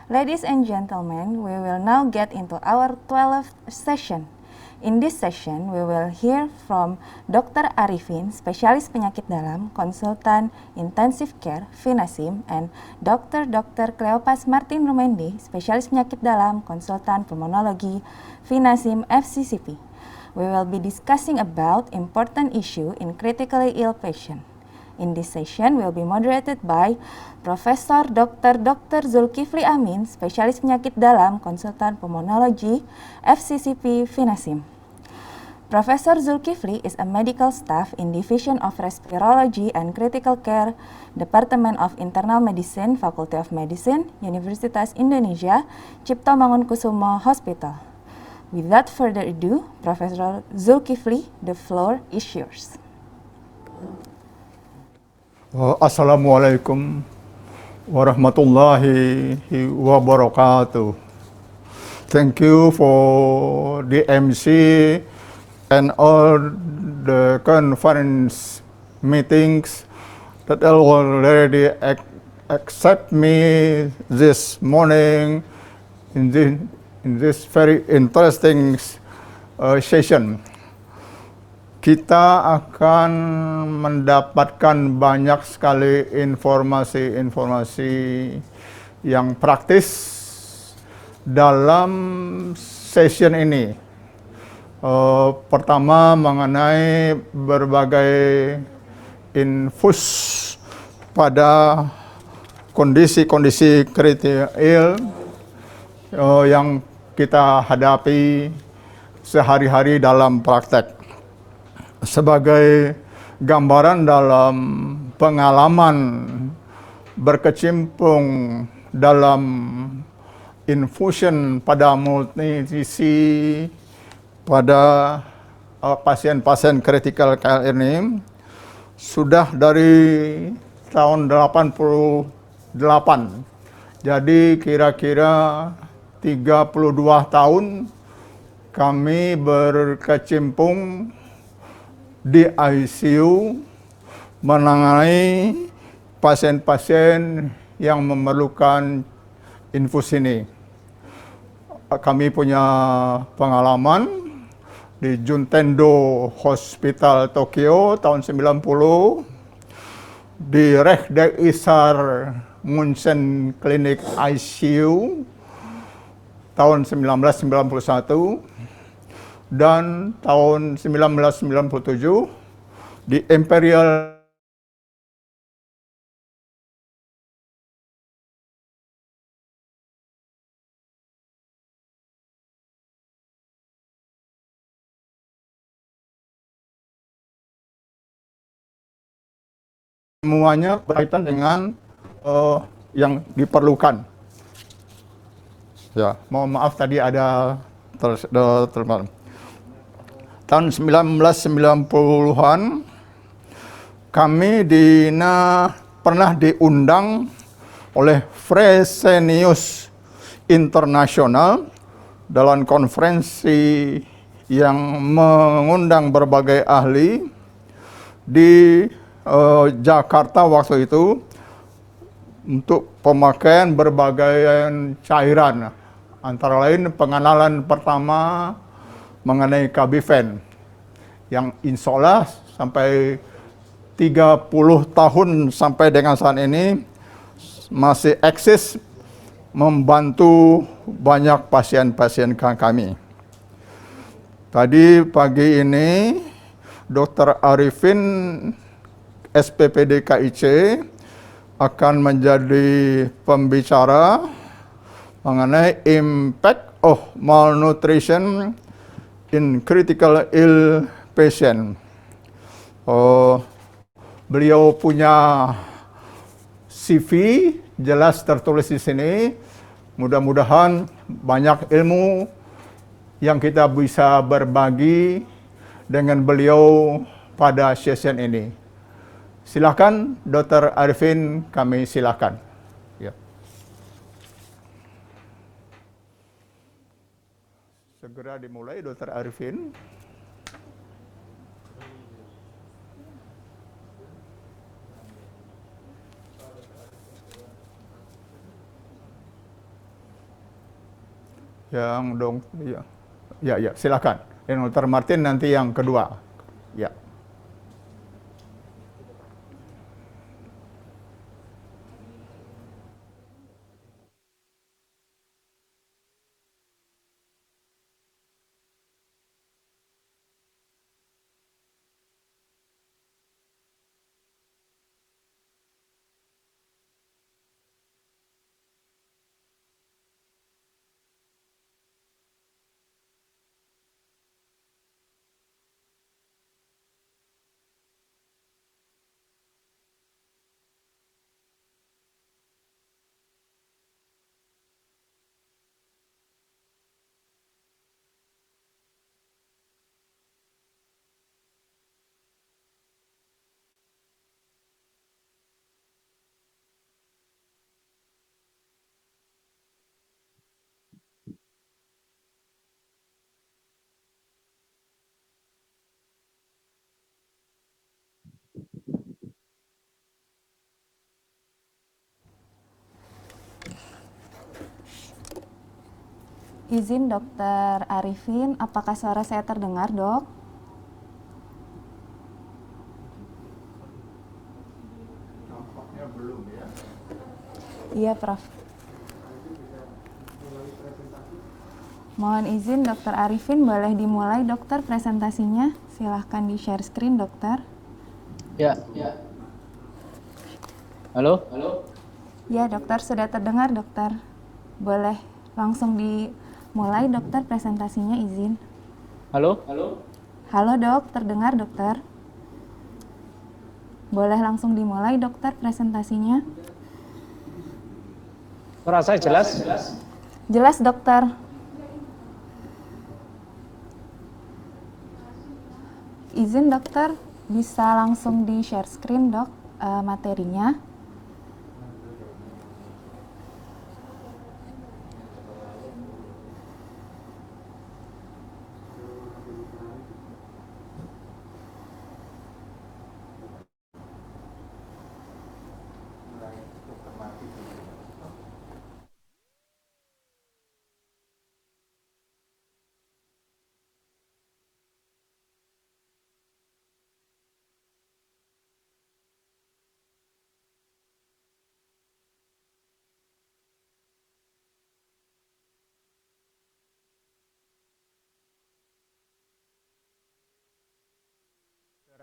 Ladies and gentlemen, we will now get into our 12th session. In this session, we will hear from Dr. Arifin, spesialis penyakit dalam, konsultan intensive care, Vinasim, and Dr. Cleopas Martin Rumendi, spesialis penyakit dalam, konsultan pulmonologi, Vinasim FCCP. We will be discussing about important issue in critically ill patient. In this session will be moderated by Profesor Dr. Zulkifli Amin, spesialis penyakit dalam, konsultan pulmonologi, FCCP Vinasim. Professor Zulkifli is a medical staff in Division of Respirology and Critical Care, Department of Internal Medicine, Faculty of Medicine, Universitas Indonesia, Cipto Mangunkusumo Hospital. Without further ado, Professor Zulkifli, the floor is yours. Assalamualaikum warahmatullahi wabarakatuh. Thank you for the MC and all the conference meetings that already accept me this morning in this very interesting session. Kita akan mendapatkan banyak sekali informasi-informasi yang praktis dalam session ini. Pertama mengenai berbagai infus pada kondisi-kondisi kritikal yang kita hadapi sehari-hari dalam praktek. Sebagai gambaran dalam pengalaman berkecimpung dalam infusion pada multinisi pada pasien-pasien kritikal ini sudah dari tahun 88. Jadi kira-kira 32 tahun kami berkecimpung di ICU menangani pasien-pasien yang memerlukan infus ini. Kami punya pengalaman di Juntendo Hospital Tokyo tahun 90, di Rekdek Isar Munchen Clinic ICU tahun 1991, dan tahun 1997 di Imperial semuanya berkaitan dengan yang diperlukan. Ya, mohon maaf tadi ada termalam. Tahun 1990-an kami pernah diundang oleh Fresenius International dalam konferensi yang mengundang berbagai ahli di Jakarta waktu itu untuk pemakaian berbagai cairan, antara lain pengenalan pertama mengenai Kabiven yang insya Allah sampai 30 tahun sampai dengan saat ini masih eksis membantu banyak pasien-pasien kami. Tadi pagi ini Dr. Arifin SPPD KIC akan menjadi pembicara mengenai impact of malnutrition in critical ill patient. Beliau punya CV jelas tertulis di sini. Mudah-mudahan banyak ilmu yang kita bisa berbagi dengan beliau pada session ini. Silakan Dr. Arifin, kami silakan. Ya. Segera dimulai, Dr. Arifin. Yang dong, ya, ya, silakan. Dan Dr. Martin nanti yang kedua. Ya. Izin Dokter Arifin, apakah suara saya terdengar, Dok? Nampaknya belum ya. Iya, Prof. Mohon izin Dokter Arifin, boleh dimulai Dokter presentasinya? Silahkan di share screen, Dokter. Ya. Halo? Ya, Dokter, sudah terdengar, Dokter. Boleh langsung dimulai, Dokter, presentasinya, izin. Halo? Halo, Dok, terdengar, Dokter? Boleh langsung dimulai, Dokter, presentasinya? Suara saya jelas? Jelas, Dokter. Izin, Dokter, bisa langsung di share screen, Dok, materinya.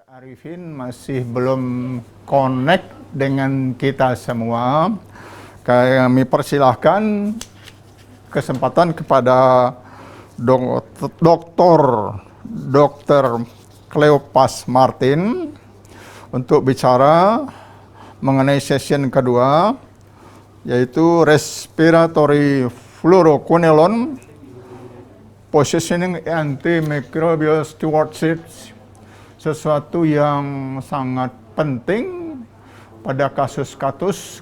Arifin masih belum connect dengan kita semua. Kami persilahkan kesempatan kepada Dr. Cleopas Martin untuk bicara mengenai session kedua, yaitu respiratory fluoroquinolone, positioning antimicrobial stewardship, sesuatu yang sangat penting pada kasus-kasus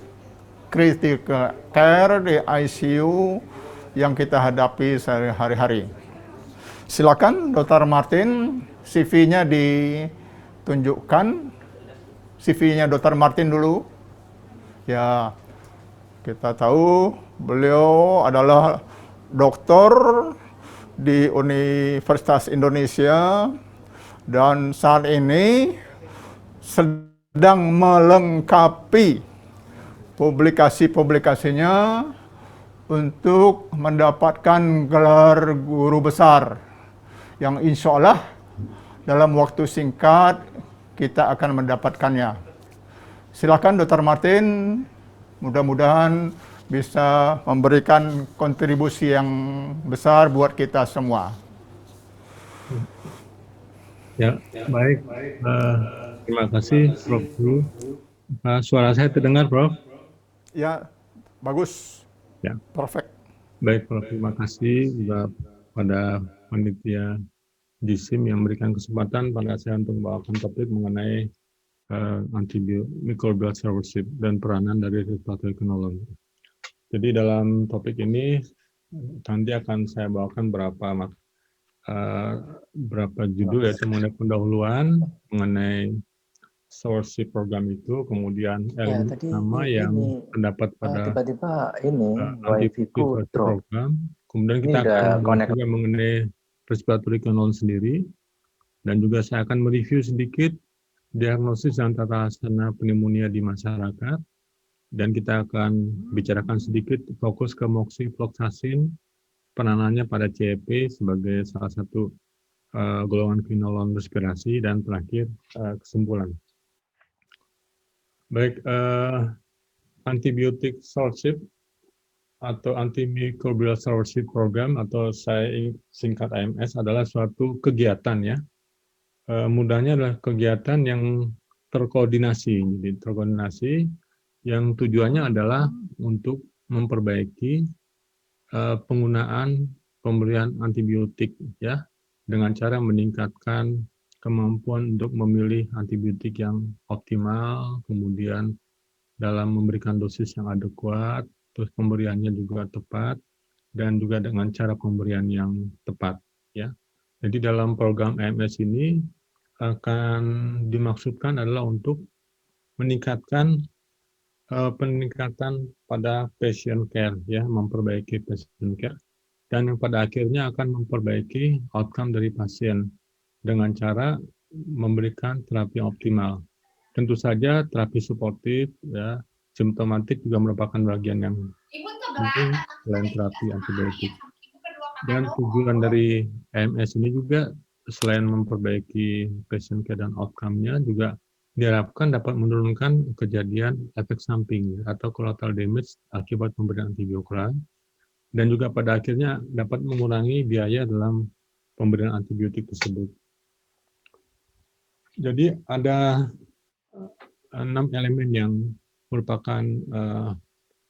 critical care di ICU yang kita hadapi sehari-hari. Silakan Dr. Martin, CV-nya ditunjukkan. CV-nya Dr. Martin dulu. Ya, kita tahu beliau adalah dokter di Universitas Indonesia dan saat ini sedang melengkapi publikasi-publikasinya untuk mendapatkan gelar guru besar yang insya Allah dalam waktu singkat kita akan mendapatkannya. Silakan Dr. Martin, mudah-mudahan bisa memberikan kontribusi yang besar buat kita semua. Ya, baik. Terima kasih, Prof. Guru. Suara saya terdengar, Prof? Ya, bagus. Ya. Perfect. Baik, Prof. Terima kasih juga pada panitia JISIM yang memberikan kesempatan pada saya untuk membawakan topik mengenai antimicrobial stewardship dan peranan dari respiratory quinolone. Jadi dalam topik ini nanti akan saya bawakan berapa judul, yaitu mengenai pendahuluan, mengenai Stewardship Program itu, kemudian Ya, elemen tadi utama yang ini terdapat pada tiba-tiba ini antibiotik wifi-ku stewardship drop. program. Kemudian Ini kita udah akan membahas connect. juga mengenai respiratory control sendiri, dan juga saya akan mereview sedikit diagnosis dan tata laksana pneumonia di masyarakat, dan kita akan bicarakan sedikit fokus ke moxifloxacin, penanganannya pada CEP sebagai salah satu golongan quinolone respirasi, dan terakhir kesimpulan. Baik, antibiotik stewardship atau antimicrobial stewardship program atau saya singkat AMS adalah suatu kegiatan ya. Mudahnya adalah kegiatan yang terkoordinasi. Jadi terkoordinasi yang tujuannya adalah untuk memperbaiki penggunaan pemberian antibiotik ya, dengan cara meningkatkan kemampuan untuk memilih antibiotik yang optimal, kemudian dalam memberikan dosis yang adekuat, terus pemberiannya juga tepat, dan juga dengan cara pemberian yang tepat ya. Jadi dalam program AMS ini akan dimaksudkan adalah untuk meningkatkan peningkatan pada patient care ya, memperbaiki patient care, dan yang pada akhirnya akan memperbaiki outcome dari pasien dengan cara memberikan terapi optimal. Tentu saja terapi suportif ya, simptomatik juga merupakan bagian yang penting selain terapi antibiotik. Dan tujuan dari AMS ini juga selain memperbaiki patient care dan outcome-nya, juga diharapkan dapat menurunkan kejadian efek samping atau collateral damage akibat pemberian antibiotik, dan juga pada akhirnya dapat mengurangi biaya dalam pemberian antibiotik tersebut. Jadi ada 6 elemen yang merupakan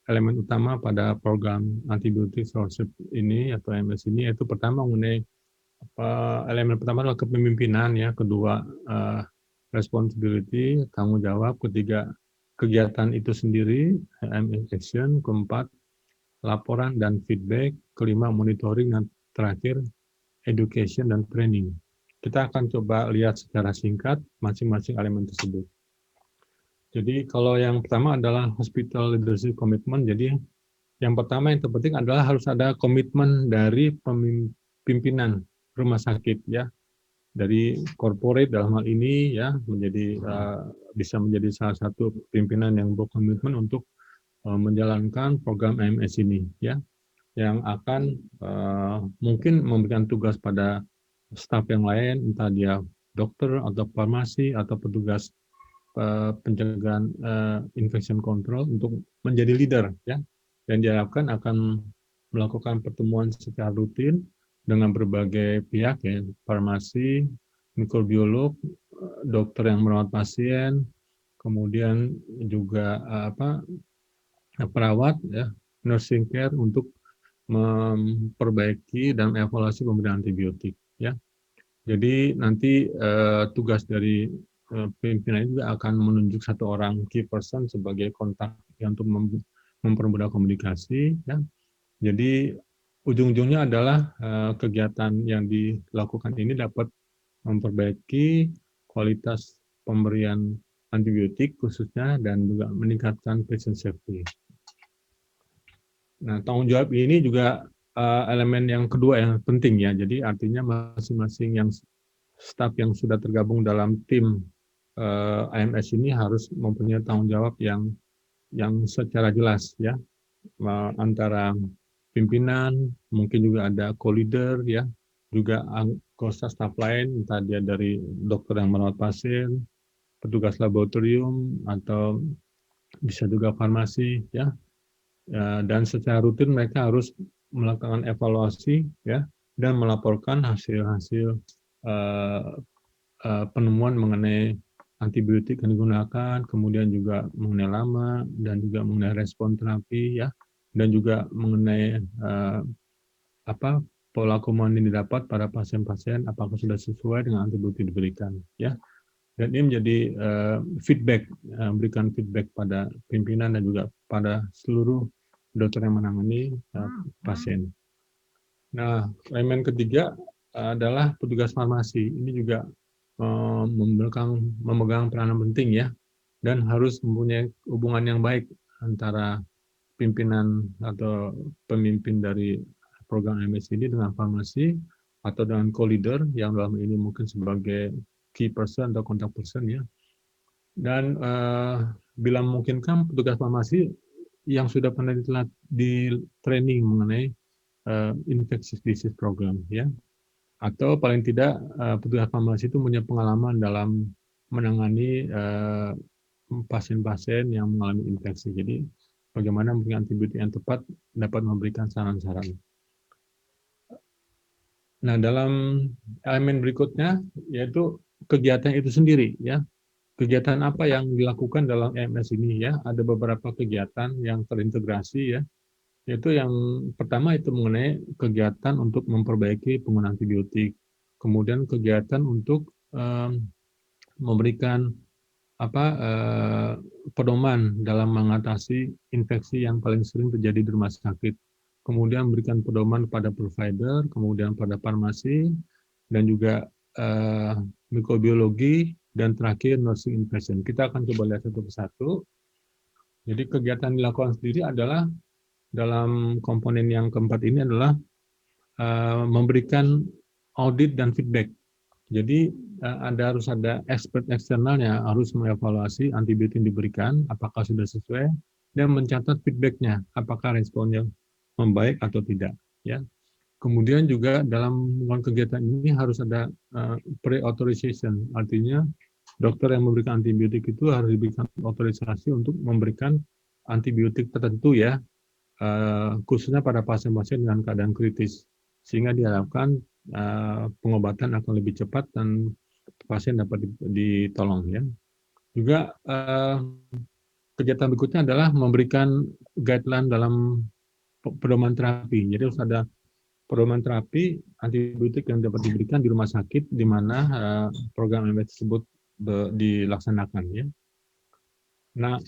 elemen utama pada program antibiotik stewardship ini atau AMS ini, yaitu pertama mengenai elemen pertama adalah kepemimpinan ya, kedua responsibility, tanggung jawab, ketiga kegiatan itu sendiri, AMS action, keempat laporan dan feedback, kelima monitoring, dan terakhir education dan training. Kita akan coba lihat secara singkat masing-masing elemen tersebut. Jadi kalau yang pertama adalah hospital leadership commitment. Jadi yang pertama yang terpenting adalah harus ada komitmen dari pimpinan rumah sakit ya, dari corporate dalam hal ini ya, menjadi bisa menjadi salah satu pimpinan yang berkomitmen untuk menjalankan program AMS ini ya, yang akan mungkin memberikan tugas pada staf yang lain, entah dia dokter atau farmasi atau petugas pencegahan infection control, untuk menjadi leader ya, dan diharapkan akan melakukan pertemuan secara rutin dengan berbagai pihak ya, farmasi, mikrobiolog, dokter yang merawat pasien, kemudian juga perawat ya, nursing care, untuk memperbaiki dan evaluasi pemberian antibiotik ya. Jadi nanti tugas dari pimpinan juga akan menunjuk satu orang key person sebagai kontak ya, untuk mempermudah komunikasi ya. Jadi ujung-ujungnya adalah kegiatan yang dilakukan ini dapat memperbaiki kualitas pemberian antibiotik khususnya, dan juga meningkatkan patient safety. Nah, tanggung jawab ini juga elemen yang kedua yang penting ya. Jadi artinya masing-masing yang staf yang sudah tergabung dalam tim AMS ini harus mempunyai tanggung jawab yang secara jelas ya, antara pimpinan, mungkin juga ada co-leader ya, juga anggota staf lain, entah dia dari dokter yang merawat pasien, petugas laboratorium, atau bisa juga farmasi ya. Dan secara rutin mereka harus melakukan evaluasi ya, dan melaporkan hasil-hasil penemuan mengenai antibiotik yang digunakan, kemudian juga mengenai lama, dan juga mengenai respon terapi ya, dan juga mengenai pola komunikasi yang didapat pada pasien-pasien, apakah sudah sesuai dengan antibiotik diberikan ya. Dan ini menjadi feedback, berikan feedback pada pimpinan dan juga pada seluruh dokter yang menangani pasien. Nah, elemen ketiga adalah petugas farmasi. Ini juga memegang peranan penting ya, dan harus mempunyai hubungan yang baik antara pimpinan atau pemimpin dari program MS ini dengan farmasi atau dengan co-leader yang dalam ini mungkin sebagai key person atau contact person ya. Dan bila memungkinkan petugas farmasi yang sudah pernah di training mengenai infectious disease program ya, atau paling tidak petugas farmasi itu punya pengalaman dalam menangani pasien-pasien yang mengalami infeksi. Jadi bagaimana memberikan antibiotik yang tepat dapat memberikan saran-saran. Nah, dalam elemen berikutnya yaitu kegiatan itu sendiri ya. Kegiatan apa yang dilakukan dalam EMS ini ya? Ada beberapa kegiatan yang terintegrasi ya. Yaitu yang pertama itu mengenai kegiatan untuk memperbaiki penggunaan antibiotik. Kemudian kegiatan untuk memberikan pedoman dalam mengatasi infeksi yang paling sering terjadi di rumah sakit. Kemudian memberikan pedoman pada provider, kemudian pada farmasi, dan juga mikrobiologi, dan terakhir nursing infusion. Kita akan coba lihat satu persatu. Jadi kegiatan dilakukan sendiri adalah dalam komponen yang keempat ini adalah memberikan audit dan feedback. Jadi harus ada expert eksternalnya harus mengevaluasi antibiotik yang diberikan, apakah sudah sesuai, dan mencatat feedbacknya, apakah responnya membaik atau tidak. Ya. Kemudian juga dalam kegiatan ini harus ada pre-authorization, artinya dokter yang memberikan antibiotik itu harus diberikan otorisasi untuk memberikan antibiotik tertentu ya, khususnya pada pasien-pasien dengan keadaan kritis, sehingga diharapkan pengobatan akan lebih cepat dan pasien dapat ditolong ya. Juga kegiatan berikutnya adalah memberikan guideline dalam pedoman terapi. Jadi harus ada pedoman terapi antibiotik yang dapat diberikan di rumah sakit di mana program MS tersebut dilaksanakan ya. Nah,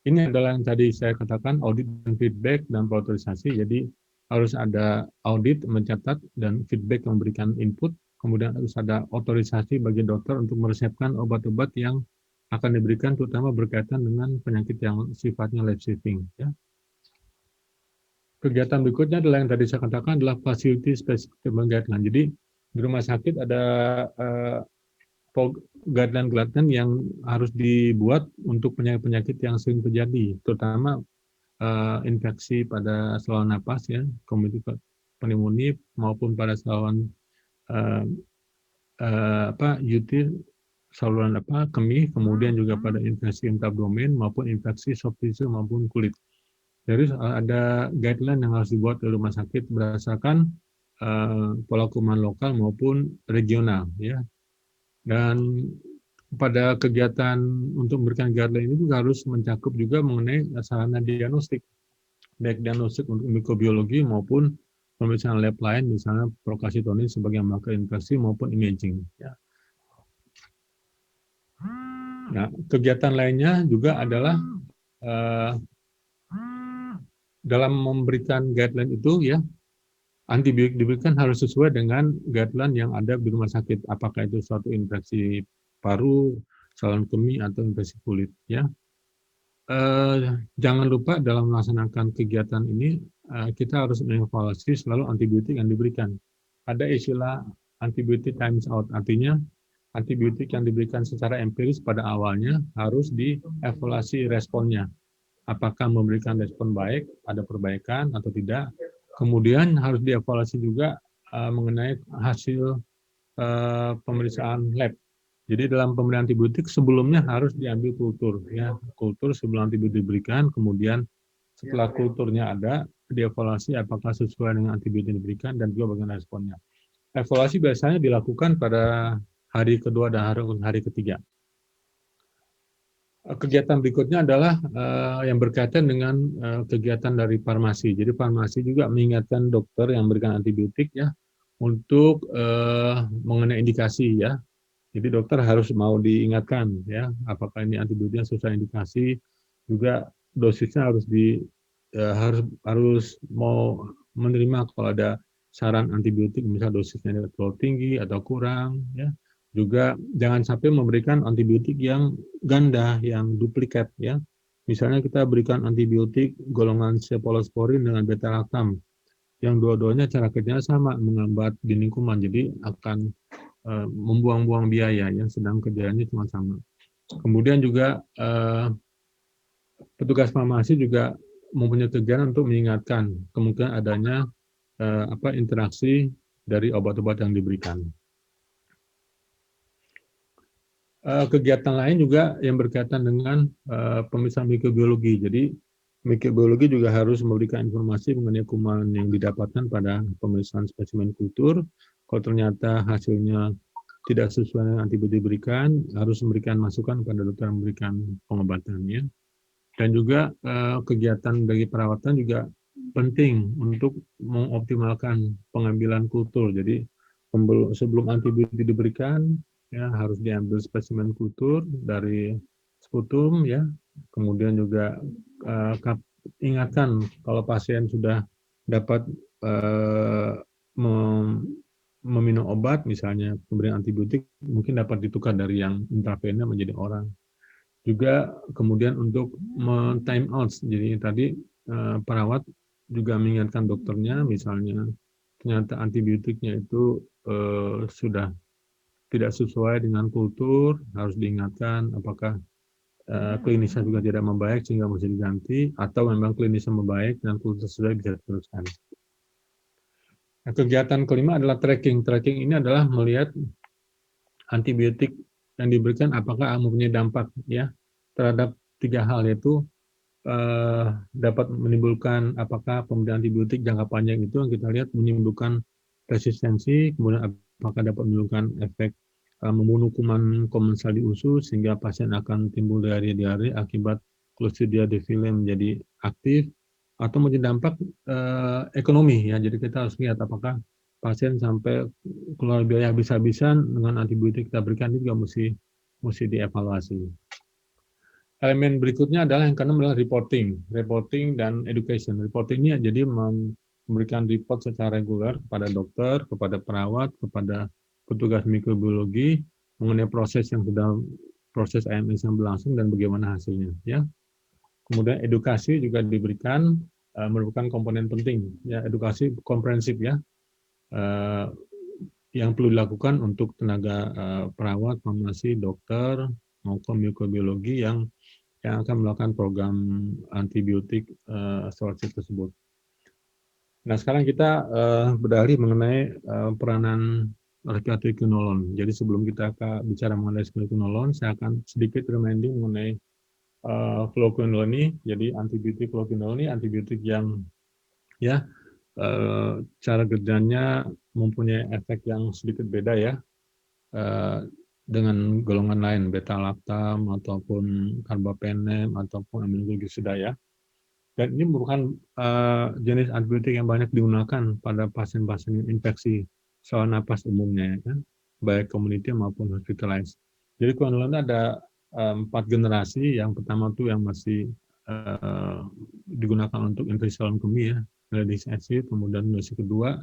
ini adalah yang tadi saya katakan audit dan feedback dan priorisasi. Jadi harus ada audit mencatat dan feedback memberikan input. Kemudian harus ada otorisasi bagi dokter untuk meresepkan obat-obat yang akan diberikan terutama berkaitan dengan penyakit yang sifatnya life-saving. Ya. Kegiatan berikutnya adalah yang tadi saya katakan adalah facility specific guideline. Jadi di rumah sakit ada guideline-guideline yang harus dibuat untuk penyakit-penyakit yang sering terjadi, terutama infeksi pada saluran napas ya, kemudian pneumonia maupun pada saluran UTI, saluran kemih, kemudian juga pada infeksi intraabdomen maupun infeksi soft tissue maupun kulit. Jadi ada guideline yang harus dibuat oleh rumah sakit berdasarkan pola kuman lokal maupun regional ya. Dan pada kegiatan untuk memberikan guideline ini juga harus mencakup juga mengenai sarana diagnostik, baik diagnostik untuk mikrobiologi maupun pemeriksaan lab lain, misalnya procalcitonin sebagai marker infeksi maupun imaging. Ya. Nah, kegiatan lainnya juga adalah dalam memberikan guideline itu ya, antibiotik diberikan harus sesuai dengan guideline yang ada di rumah sakit. Apakah itu suatu infeksi paru, saluran kemih atau infeksi kulit ya. Jangan lupa dalam melaksanakan kegiatan ini kita harus mengevaluasi selalu antibiotik yang diberikan. Ada istilah antibiotik times out, artinya antibiotik yang diberikan secara empiris pada awalnya harus dievaluasi responnya. Apakah memberikan respon baik, ada perbaikan atau tidak. Kemudian harus dievaluasi juga mengenai hasil pemeriksaan lab. Jadi dalam pemberian antibiotik sebelumnya harus diambil kultur, ya kultur sebelum antibiotik diberikan. Kemudian setelah kulturnya ada, dievaluasi apakah sesuai dengan antibiotik yang diberikan dan juga bagaimana responnya. Evaluasi biasanya dilakukan pada hari kedua dan hari ketiga. Kegiatan berikutnya adalah yang berkaitan dengan kegiatan dari farmasi. Jadi farmasi juga mengingatkan dokter yang memberikan antibiotik ya untuk mengenai indikasi ya. Jadi dokter harus mau diingatkan ya apakah ini antibiotiknya sesuai indikasi, juga dosisnya harus mau menerima kalau ada saran antibiotik, misal dosisnya terlalu tinggi atau kurang, ya. Juga jangan sampai memberikan antibiotik yang ganda, yang duplikat, ya. Misalnya kita berikan antibiotik golongan cephalosporin dengan beta-lactam, yang dua-duanya cara kerjanya sama, menghambat dinding kuman, jadi akan membuang-buang biaya, yang sedang kerjanya cuma sama. Kemudian juga petugas farmasi juga mempunyai kegiatan untuk mengingatkan kemungkinan adanya interaksi dari obat-obat yang diberikan. Kegiatan lain juga yang berkaitan dengan pemeriksaan mikrobiologi. Jadi mikrobiologi juga harus memberikan informasi mengenai kuman yang didapatkan pada pemeriksaan spesimen kultur. Kalau ternyata hasilnya tidak sesuai dengan antibiotik diberikan, harus memberikan masukan kepada dokter yang memberikan pengobatannya. Dan juga kegiatan bagi perawatan juga penting untuk mengoptimalkan pengambilan kultur. Jadi sebelum antibiotik diberikan, ya harus diambil spesimen kultur dari sputum, ya. Kemudian juga ingatkan kalau pasien sudah dapat meminum obat, misalnya pemberian antibiotik, mungkin dapat ditukar dari yang intravena menjadi oral. Juga kemudian untuk time out, jadi tadi perawat juga mengingatkan dokternya, misalnya ternyata antibiotiknya itu sudah tidak sesuai dengan kultur, harus diingatkan apakah klinisnya juga tidak membaik sehingga mesti diganti, atau memang klinisnya membaik dan kultur sudah bisa diteruskan. Nah, kegiatan kelima adalah tracking. Tracking ini adalah melihat antibiotik yang diberikan apakah mempunyai dampak, ya, terhadap tiga hal, yaitu dapat menimbulkan apakah pemberian antibiotik jangka panjang itu yang kita lihat menimbulkan resistensi, kemudian apakah dapat menimbulkan efek membunuh kuman komensal di usus sehingga pasien akan timbul diare akibat Clostridia difficile menjadi aktif, atau menjadi dampak ekonomi, ya. Jadi kita harus lihat apakah pasien sampai keluar biaya habis-habisan dengan antibiotik kita berikan, itu juga mesti dievaluasi. Elemen berikutnya adalah yang keenam adalah reporting dan education. Reporting ini jadi memberikan report secara reguler kepada dokter, kepada perawat, kepada petugas mikrobiologi mengenai proses AMS yang berlangsung dan bagaimana hasilnya, ya. Kemudian edukasi juga diberikan, merupakan komponen penting, ya, edukasi komprehensif, ya, yang perlu dilakukan untuk tenaga perawat, farmasi, dokter maupun mikrobiologi yang akan melakukan program antibiotik stewardship tersebut. Nah, sekarang kita beralih mengenai peranan respiratory quinolone. Jadi sebelum kita bicara mengenai respiratory quinolone, saya akan sedikit reminding mengenai fluoroquinolone ini. Jadi antibiotik fluoroquinolone ini antibiotik yang, ya, cara kerjanya mempunyai efek yang sedikit beda, ya, dengan golongan lain, beta-lactam ataupun carbapenem ataupun aminoglycosida, ya. Dan ini merupakan jenis antibiotik yang banyak digunakan pada pasien-pasien infeksi saluran napas umumnya, ya, baik community maupun hospitalized. Jadi quinolone ada 4 generasi. Yang pertama itu yang masih digunakan untuk infeksi saluran kemih, ya, Nalidic acid. Kemudian generasi kedua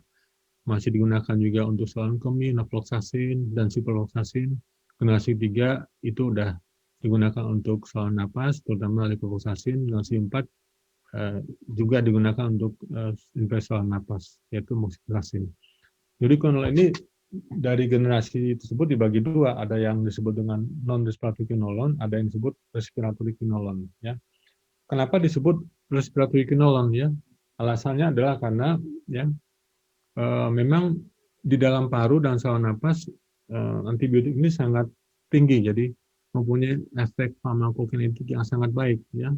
masih digunakan juga untuk saluran kemih, naproxen dan ciprofloxacin. Generasi 3 itu udah digunakan untuk saluran napas, terutama levofloxacin. Generasi 4 juga digunakan untuk infeksi saluran napas, yaitu moxifloxacin. Jadi quinolone ini dari generasi tersebut dibagi dua, ada yang disebut dengan non-respiratory quinolone, ada yang disebut respiratory quinolone, ya. Kenapa disebut respiratory quinolone, ya? Alasannya adalah karena, ya, memang di dalam paru dan saluran napas antibiotik ini sangat tinggi, jadi mempunyai efek farmakokinetik yang sangat baik, ya.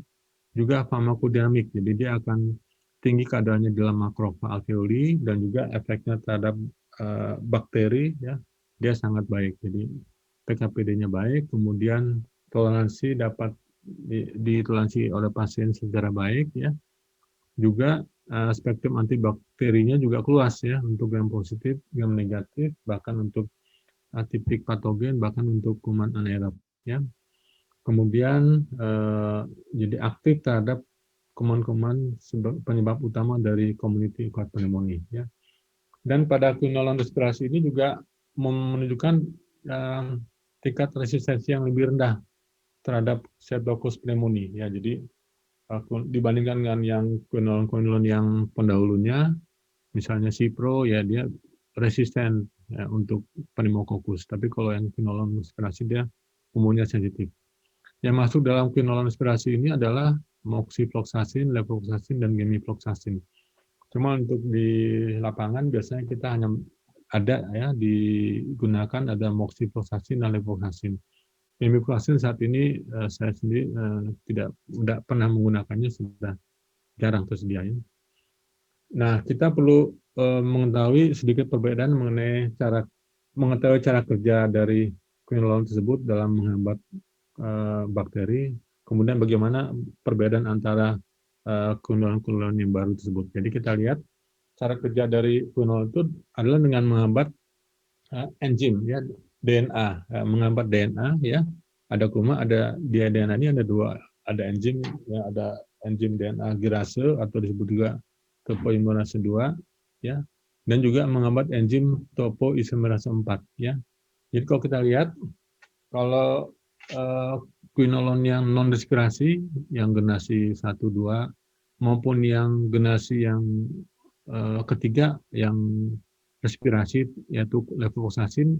Juga farmakodinamik, jadi dia akan tinggi kadarnya dalam makrofa alveoli dan juga efeknya terhadap bakteri, ya, dia sangat baik. Jadi PKPD-nya baik, kemudian toleransi dapat ditoleransi oleh pasien secara baik, ya. Juga spektrum antibakterinya juga luas, ya, untuk yang positif, yang negatif, bahkan untuk atipik patogen, bahkan untuk kuman anaerob, ya. Kemudian jadi aktif terhadap kuman-kuman penyebab utama dari community acquired pneumonia, ya. Dan pada quinolone respirasi ini juga menunjukkan tingkat resistensi yang lebih rendah terhadap Streptococcus pneumoniae. Ya, jadi dibandingkan dengan yang quinolone yang pendahulunya, misalnya Cipro, ya dia resisten ya, untuk pneumococcus. Tapi kalau yang quinolone respirasi dia umumnya sensitif. Yang masuk dalam quinolone respirasi ini adalah moxifloxacin, levofloxacin, dan gemifloxacin. Cuma untuk di lapangan biasanya kita hanya ada ya digunakan ada moxifloxacin dan levofloxacin. Gemifloxacin saat ini saya sendiri tidak pernah menggunakannya, sudah jarang tersedia. Ya. Nah, kita perlu mengetahui sedikit perbedaan mengenai mengetahui cara kerja dari quinolone tersebut dalam menghambat bakteri, kemudian bagaimana perbedaan antara quinolone yang baru tersebut. Jadi kita lihat cara kerja dari quinolone itu adalah dengan menghambat enzim ya DNA, menghambat DNA ya. Ada di DNA ini ada dua, ada enzim ya, ada enzim DNA girase atau disebut juga topoisomerase 2 ya, dan juga menghambat enzim topoisomerase 4 ya. Jadi kalau kita lihat kalau quinolone yang non respirasi yang generasi 1 2 maupun yang generasi yang ketiga yang respirasi yaitu levofloxacin,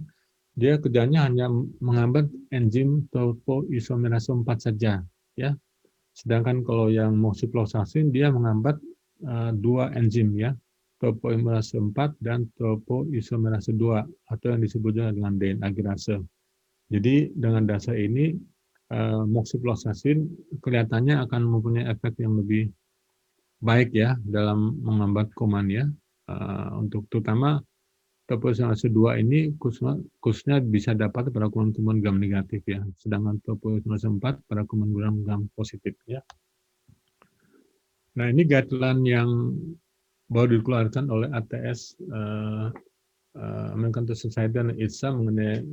dia kerjanya hanya menghambat enzim topoisomerase 4 saja ya. Sedangkan kalau yang moxifloxacin dia menghambat dua enzim ya, topoisomerase 4 dan topoisomerase 2 atau yang disebut dengan DNA girase. Jadi dengan dasar ini moxifloxacin kelihatannya akan mempunyai efek yang lebih baik ya dalam menghambat kuman ya. Untuk terutama topoisomerase 2 ini khususnya bisa dapat pada kuman-kuman gram negatif ya. Sedangkan topoisomerase 4 pada kuman gram positif ya. Nah, ini guideline yang baru dikeluarkan oleh ATS American Society dan ITSA mengenai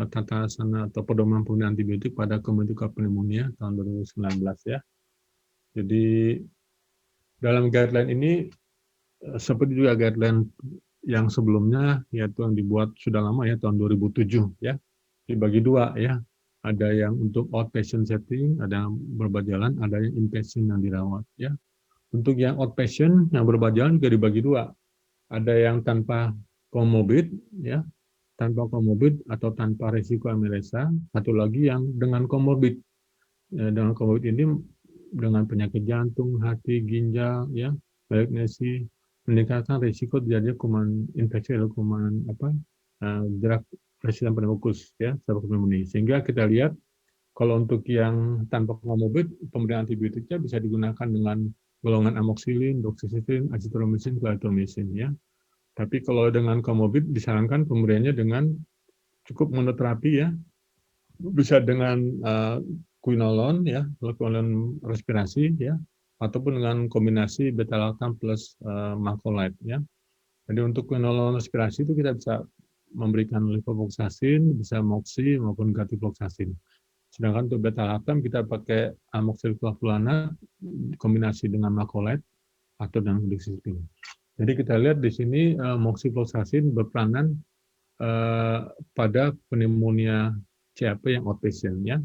tata laksana atau pedoman penggunaan antibiotik pada komunitas pneumonia tahun 2019 ya. Jadi dalam guideline ini seperti juga guideline yang sebelumnya yaitu yang dibuat sudah lama ya tahun 2007 ya, dibagi dua ya, ada yang untuk outpatient setting, ada yang berobat jalan, ada yang inpatient yang dirawat ya. Untuk yang outpatient yang berobat jalan juga dibagi dua, ada yang tanpa komorbid ya, tanpa komorbid atau tanpa risiko amilasa, satu lagi yang dengan komorbid. Dengan komorbid ini dengan penyakit jantung, hati, ginjal ya, malignasi, meningkatkan risiko terjadinya kuman infeksi atau kuman drug resistant pneumococcus ya, pneumonia. Sehingga kita lihat kalau untuk yang tanpa komorbid pemberian antibiotiknya bisa digunakan dengan golongan amoxicillin, doxycycline, azithromycin, clarithromycin ya. Tapi kalau dengan komorbid disarankan pemberiannya dengan cukup monoterapi ya, bisa dengan quinolone ya, quinolone respirasi ya, ataupun dengan kombinasi beta-lactam plus macrolide ya. Jadi untuk quinolone respirasi itu kita bisa memberikan levofloxacin, bisa moxi maupun gatifloxacin. Sedangkan untuk beta-lactam kita pakai amoxicillin kombinasi dengan macrolide atau dengan doxycycline. Jadi kita lihat di sini moxifloxacin berperanan pada pneumonia CAP yang outpatient ya.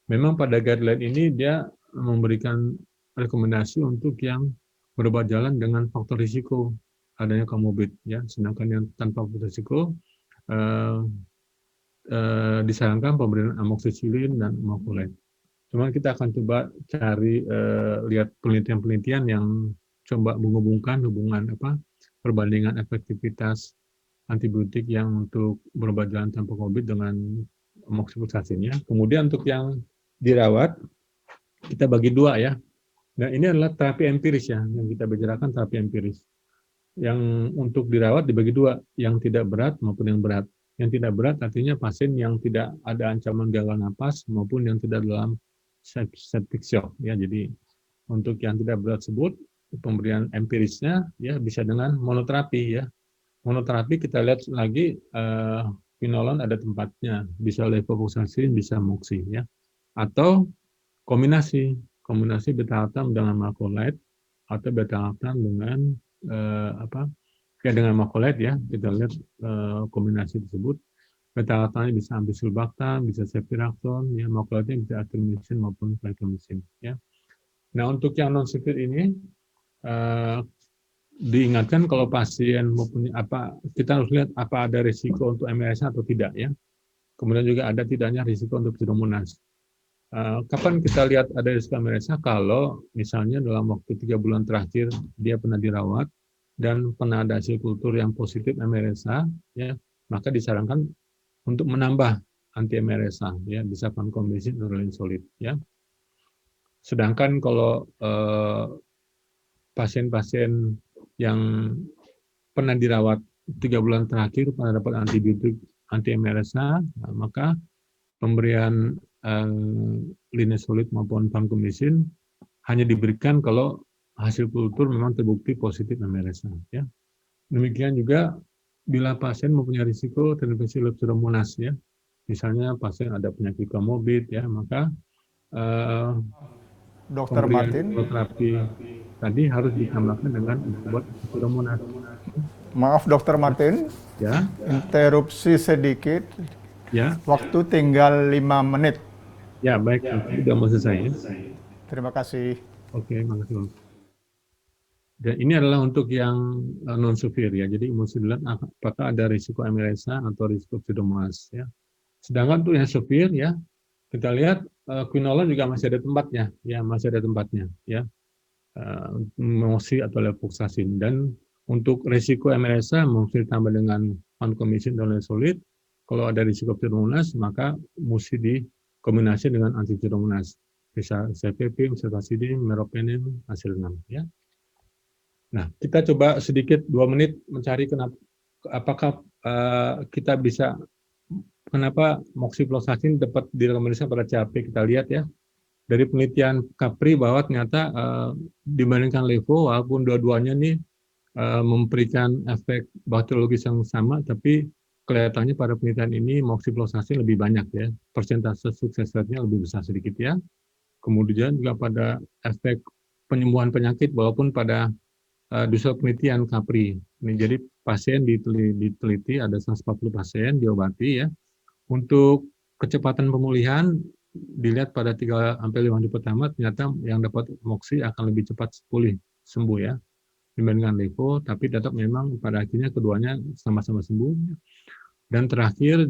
Memang pada guideline ini dia memberikan rekomendasi untuk yang berobat jalan dengan faktor risiko adanya komorbid ya. Sedangkan yang tanpa faktor risiko disarankan pemberian amoxicillin dan macrolide. Cuman kita akan coba cari lihat penelitian-penelitian yang coba menghubungkan perbandingan efektivitas antibiotik yang untuk berobat jalan tanpa COVID dengan moxifloxacin ya. Kemudian untuk yang dirawat kita bagi dua ya. Nah, ini adalah terapi empiris ya, yang kita bicarakan terapi empiris. Yang untuk dirawat dibagi dua, yang tidak berat maupun yang berat. Yang tidak berat artinya pasien yang tidak ada ancaman gagal napas maupun yang tidak dalam septic shock ya. Jadi untuk yang tidak berat tersebut pemberian empirisnya ya bisa dengan monoterapi ya. Monoterapi kita lihat lagi quinolone ada tempatnya, bisa levofloxacin, bisa moxi ya. Atau kombinasi beta-lactam dengan macrolide atau beta-lactam dengan kayak dengan makolet ya, kita lihat kombinasi tersebut. Beta-lactamnya bisa ambisulbactam, bisa ceftriaxone, ya, makoletnya bisa atromycin maupun vancomycin. Ya. Nah, untuk yang non severe ini diingatkan kalau pasien mempunyai kita harus lihat apa ada risiko untuk MRSA atau tidak ya. Kemudian juga ada tidaknya risiko untuk pseudomonas. Kapan kita lihat ada risiko MRSA? Kalau misalnya dalam waktu 3 bulan terakhir dia pernah dirawat dan pernah ada hasil kultur yang positif MRSA, ya, maka disarankan untuk menambah anti MRSA, ya, bisa vancomycin atau linezolid, ya. Sedangkan kalau pasien-pasien yang pernah dirawat 3 bulan terakhir pernah dapat antibiotik anti MRSA, nah, maka pemberian linezolid maupun vancomycin hanya diberikan kalau hasil kultur memang terbukti positif MRSA. Ya. Demikian juga bila pasien mempunyai risiko terinfeksi Pseudomonas, ya, misalnya pasien ada penyakit komorbid, ya, maka Dr. pemberian Martin. terapi tadi harus ditambahkan dengan obat Pseudomonas. Maaf Dr. Martin, Ya, interupsi sedikit. ya, Waktu tinggal 5 menit. ya, baik, sudah mau selesai. Ya. Terima kasih. Oke, makasih. Dan ini adalah untuk yang non severe ya. Jadi mesti dilihat apakah ada risiko MRSA atau risiko pseudomonas ya. Sedangkan untuk yang severe ya, kita lihat quinolone juga masih ada tempatnya ya, masih ada tempatnya ya. Moxi atau levofloxacin, dan untuk risiko MRSA mesti ditambah dengan vancomycin dan linezolid. Kalau ada risiko pseudomonas maka mesti dikombinasi dengan anti pseudomonas. Bisa cefepime, ceftazidime, meropenem, asilinam ya. Nah, kita coba sedikit 2 menit mencari apakah kita bisa, kenapa moxifloxacin dapat direkomendasikan pada CAP. Kita lihat ya, dari penelitian Capri bahwa ternyata dibandingkan levo, walaupun dua-duanya nih memberikan efek bakteriologis yang sama, tapi kelihatannya pada penelitian ini moxifloxacin lebih banyak ya, persentase sukses rate-nya lebih besar sedikit ya. Kemudian juga pada efek penyembuhan penyakit, walaupun pada dua penelitian Capri. Ini jadi pasien diteliti ada 140 pasien diobati ya. Untuk kecepatan pemulihan dilihat pada 3 sampai 5 hari pertama ternyata yang dapat moxi akan lebih cepat sembuh ya dibandingkan levo, tapi tetap memang pada akhirnya keduanya sama-sama sembuh. Dan terakhir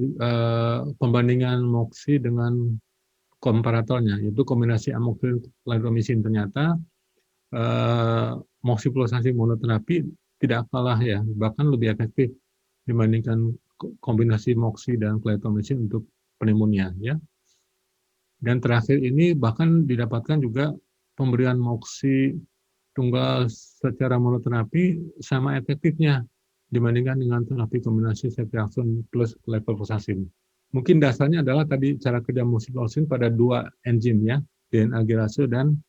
pembandingan moxi dengan komparatornya, yaitu kombinasi amoxicillin clindamycin, ternyata moxifloxacin monoterapi tidak kalah ya, bahkan lebih efektif dibandingkan kombinasi moxi dan clindamycin untuk pneumonia ya. Dan terakhir ini bahkan didapatkan juga pemberian moxi tunggal secara monoterapi sama efektifnya dibandingkan dengan terapi kombinasi ceftriaxone plus levofloxacin. Mungkin dasarnya adalah tadi cara kerja moxifloxacin pada 2 enzim ya, DNA gerase dan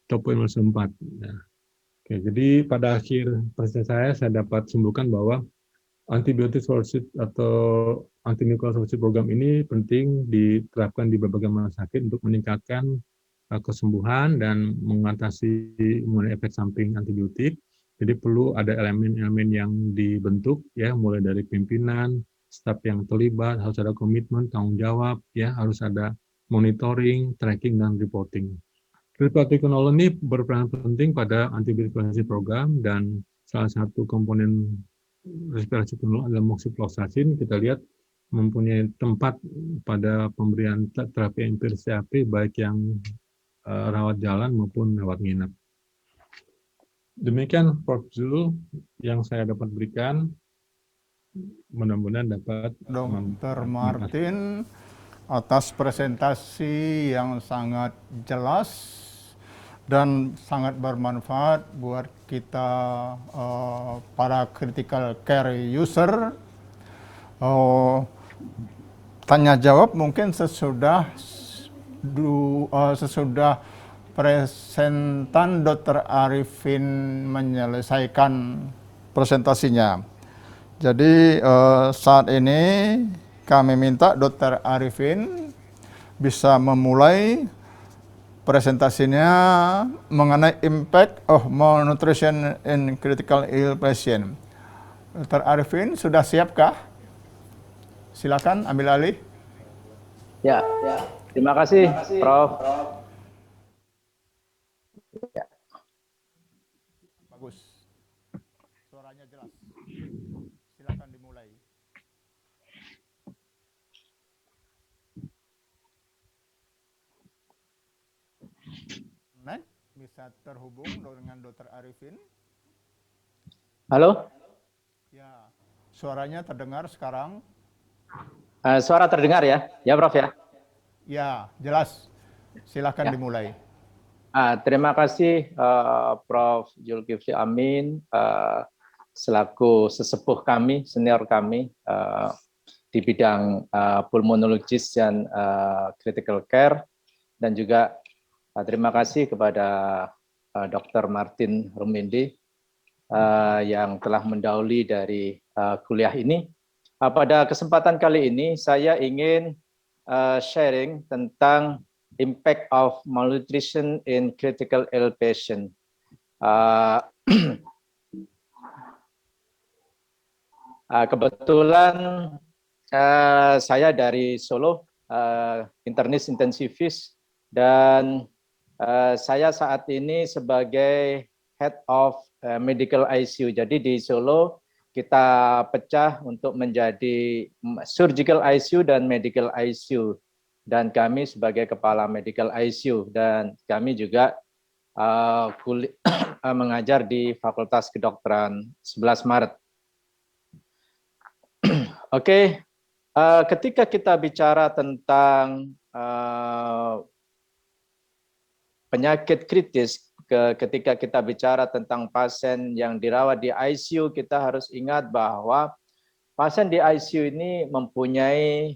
topoimerase 4. Nah, oke, jadi pada akhir presentasi saya dapat simpulkan bahwa antibiotik solusi atau antimicrobial solusi program ini penting diterapkan di berbagai rumah sakit untuk meningkatkan kesembuhan dan mengatasi efek samping antibiotik. Jadi perlu ada elemen-elemen yang dibentuk ya, mulai dari pimpinan, staf yang terlibat, harus ada komitmen, tanggung jawab, ya, harus ada monitoring, tracking, dan reporting. Quinolone ini berperan penting pada antibiotik program, dan salah satu komponen respirasi quinolone adalah moxifloxacin. Kita lihat mempunyai tempat pada pemberian terapi empiris CAP, baik yang rawat jalan maupun rawat nginap. Demikian Prof. Zul yang saya dapat berikan. Mudah-mudahan dapat Dr. Martin atas presentasi yang sangat jelas dan sangat bermanfaat buat kita para critical care user. Tanya jawab mungkin sesudah presentan Dr. Arifin menyelesaikan presentasinya. Jadi saat ini kami minta Dr. Arifin bisa memulai presentasinya mengenai impact of malnutrition in critical ill patient. Dr. Arifin, sudah siapkah? Silakan ambil alih. Ya, terima kasih, Prof. Bagus. Suaranya jelas. Silakan dimulai. Next, bisa terhubung dengan Dr. Arifin. Halo, Ya, suaranya terdengar sekarang. suara terdengar ya? Ya, Prof ya. Ya, jelas. Silakan Ya. dimulai. Terima kasih Prof. Zulkifli Amin selaku sesepuh kami, senior kami di bidang pulmonologis dan critical care, dan juga terima kasih kepada Dr. Martin Rumindi yang telah mendahului dari kuliah ini. Pada kesempatan kali ini saya ingin sharing tentang impact of malnutrition in critical ill patient. Kebetulan saya dari Solo, internis intensivis, dan saya saat ini sebagai head of medical ICU. Jadi di Solo kita pecah untuk menjadi surgical ICU dan medical ICU. Dan kami sebagai kepala medical ICU, dan kami juga mengajar di Fakultas Kedokteran 11 Maret. Oke, ketika kita bicara tentang penyakit kritis, ketika kita bicara tentang pasien yang dirawat di ICU, kita harus ingat bahwa pasien di ICU ini mempunyai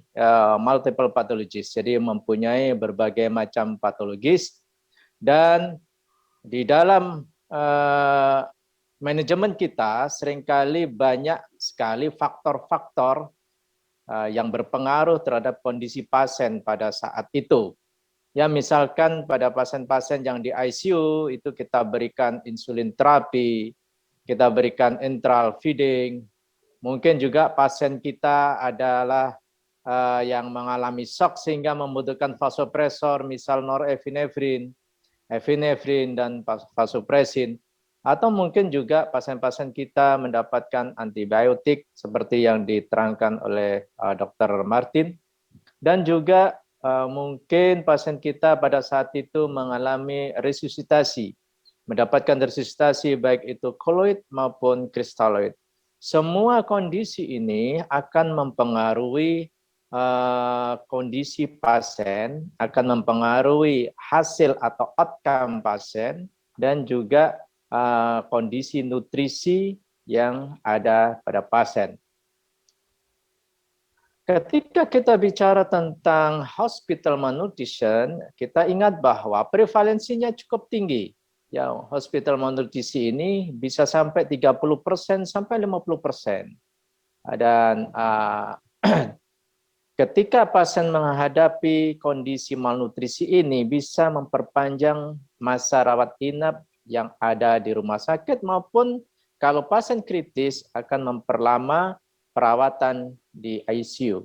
multiple pathologies, jadi mempunyai berbagai macam patologis, dan di dalam manajemen kita seringkali banyak sekali faktor-faktor yang berpengaruh terhadap kondisi pasien pada saat itu. Ya, misalkan pada pasien-pasien yang di ICU itu kita berikan insulin terapi, kita berikan enteral feeding. Mungkin juga pasien kita adalah yang mengalami shock sehingga membutuhkan vasopresor, misal norepinefrin, epinefrin, dan vasopresin. Atau mungkin juga pasien-pasien kita mendapatkan antibiotik seperti yang diterangkan oleh Dr. Martin. Dan juga mungkin pasien kita pada saat itu mengalami resusitasi, mendapatkan resusitasi baik itu koloid maupun kristaloid. Semua kondisi ini akan mempengaruhi kondisi pasien, akan mempengaruhi hasil atau outcome pasien, dan juga kondisi nutrisi yang ada pada pasien. Ketika kita bicara tentang hospital malnutrition, kita ingat bahwa prevalensinya cukup tinggi. Ya, hospital malnutrisi ini bisa sampai 30% sampai 50%. Dan ketika pasien menghadapi kondisi malnutrisi ini bisa memperpanjang masa rawat inap yang ada di rumah sakit, maupun kalau pasien kritis akan memperlama perawatan di ICU.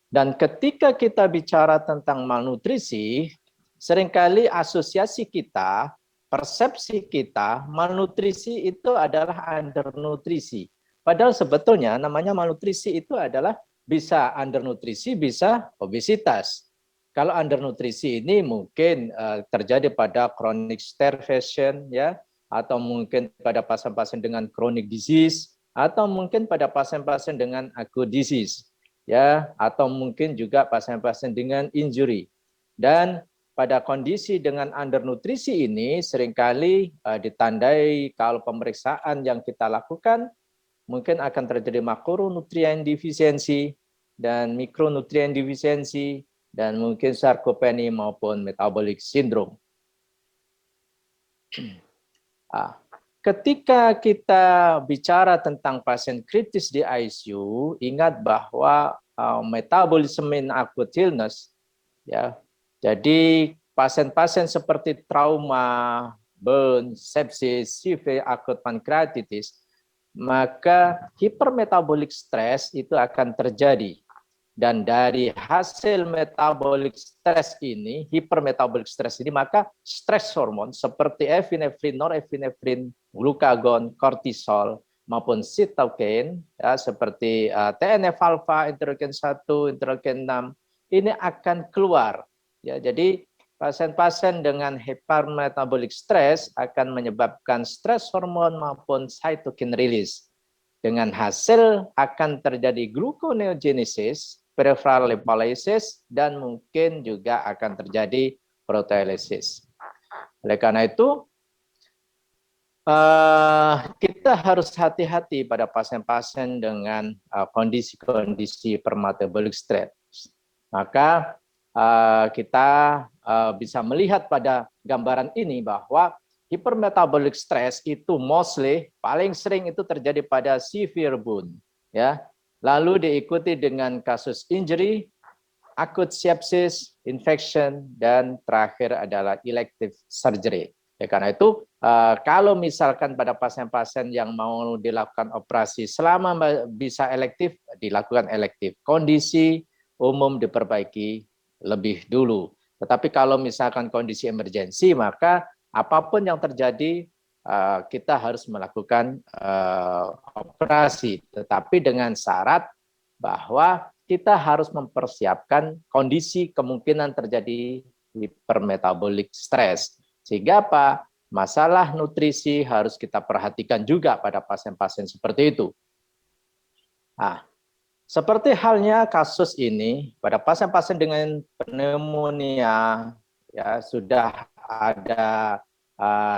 Dan ketika kita bicara tentang malnutrisi, seringkali asosiasi kita, persepsi kita, malnutrisi itu adalah undernutrisi. Padahal sebetulnya namanya malnutrisi itu adalah bisa undernutrisi, bisa obesitas. Kalau undernutrisi ini mungkin terjadi pada chronic starvation, ya, atau mungkin pada pasien-pasien dengan chronic disease, atau mungkin pada pasien-pasien dengan acute disease, ya, atau mungkin juga pasien-pasien dengan injury. Dan pada kondisi dengan undernutrisi ini seringkali ditandai kalau pemeriksaan yang kita lakukan mungkin akan terjadi makronutrien defisiensi dan mikronutrien defisiensi, dan mungkin sarkopenia maupun metabolic syndrome. Ketika kita bicara tentang pasien kritis di ICU, ingat bahwa metabolism in acute illness, ya. Jadi pasien-pasien seperti trauma, burn, sepsis, CV, acute pancreatitis, maka hypermetabolic stress itu akan terjadi. Dan dari hasil metabolic stress ini, hypermetabolic stress ini, maka stres hormon seperti epinefrin, norepinefrin, glukagon, kortisol, maupun sitokin, ya, seperti TNF-alfa, interleukin 1, interleukin 6, ini akan keluar. Ya, jadi pasien-pasien dengan hypermetabolic stress akan menyebabkan stres hormon maupun cytokine release. Dengan hasil akan terjadi gluconeogenesis, peripheral lipolysis, dan mungkin juga akan terjadi proteolysis. Oleh karena itu, kita harus hati-hati pada pasien-pasien dengan kondisi-kondisi hypermetabolic stress. Maka kita bisa melihat pada gambaran ini bahwa hypermetabolic stress itu mostly paling sering itu terjadi pada severe wound, ya. Lalu diikuti dengan kasus injury, acute sepsis, infection, dan terakhir adalah elective surgery. Ya, karena itu kalau misalkan pada pasien-pasien yang mau dilakukan operasi selama bisa elektif, dilakukan elektif. Kondisi umum diperbaiki lebih dulu. Tetapi kalau misalkan kondisi emergensi, maka apapun yang terjadi, kita harus melakukan operasi. Tetapi dengan syarat bahwa kita harus mempersiapkan kondisi kemungkinan terjadi hypermetabolic stress. Sehingga apa? Masalah nutrisi harus kita perhatikan juga pada pasien-pasien seperti itu. Nah, seperti halnya kasus ini, pada pasien-pasien dengan pneumonia, ya sudah ada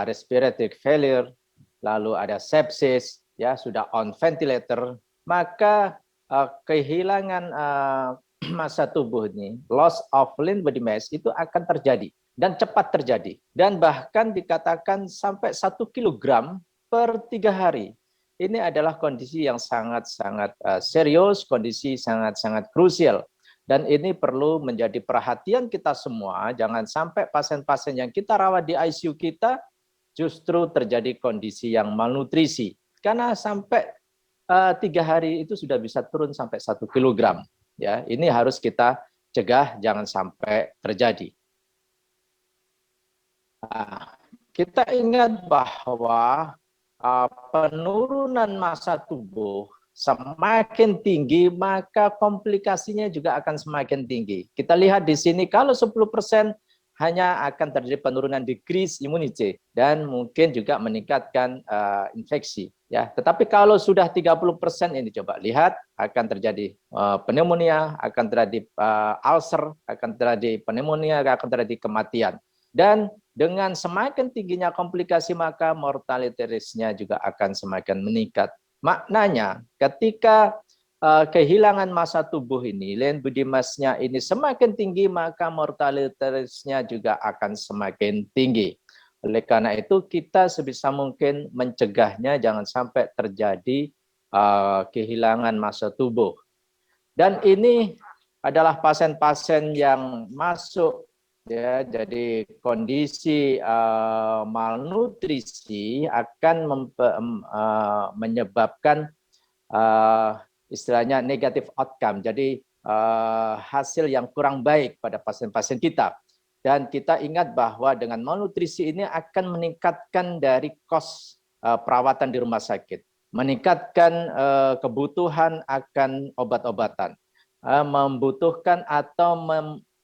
respiratory failure, lalu ada sepsis, ya sudah on ventilator, maka kehilangan massa tubuh ini, loss of lean body mass itu akan terjadi dan cepat terjadi, dan bahkan dikatakan sampai 1 kilogram per 3 hari. Ini adalah kondisi yang sangat-sangat serius, kondisi sangat-sangat krusial. Dan ini perlu menjadi perhatian kita semua, jangan sampai pasien-pasien yang kita rawat di ICU kita justru terjadi kondisi yang malnutrisi. Karena sampai 3 hari itu sudah bisa turun sampai 1 kilogram. Ya, ini harus kita cegah jangan sampai terjadi. Nah, kita ingat bahwa penurunan massa tubuh semakin tinggi, maka komplikasinya juga akan semakin tinggi. Kita lihat di sini, kalau 10% hanya akan terjadi penurunan decrease immunity dan mungkin juga meningkatkan infeksi. Ya, tetapi kalau sudah 30% ini coba lihat, akan terjadi pneumonia, akan terjadi ulcer, akan terjadi pneumonia, akan terjadi kematian. Dan dengan semakin tingginya komplikasi, maka mortality risk-nya juga akan semakin meningkat. Maknanya ketika kehilangan massa tubuh ini, lean body mass-nya ini semakin tinggi, maka mortality risk-nya juga akan semakin tinggi. Oleh karena itu kita sebisa mungkin mencegahnya jangan sampai terjadi kehilangan massa tubuh. Dan ini adalah pasien-pasien yang masuk, ya, jadi kondisi malnutrisi akan menyebabkan istilahnya negative outcome, jadi hasil yang kurang baik pada pasien-pasien kita. Dan kita ingat bahwa dengan malnutrisi ini akan meningkatkan dari kos perawatan di rumah sakit, meningkatkan kebutuhan akan obat-obatan, membutuhkan atau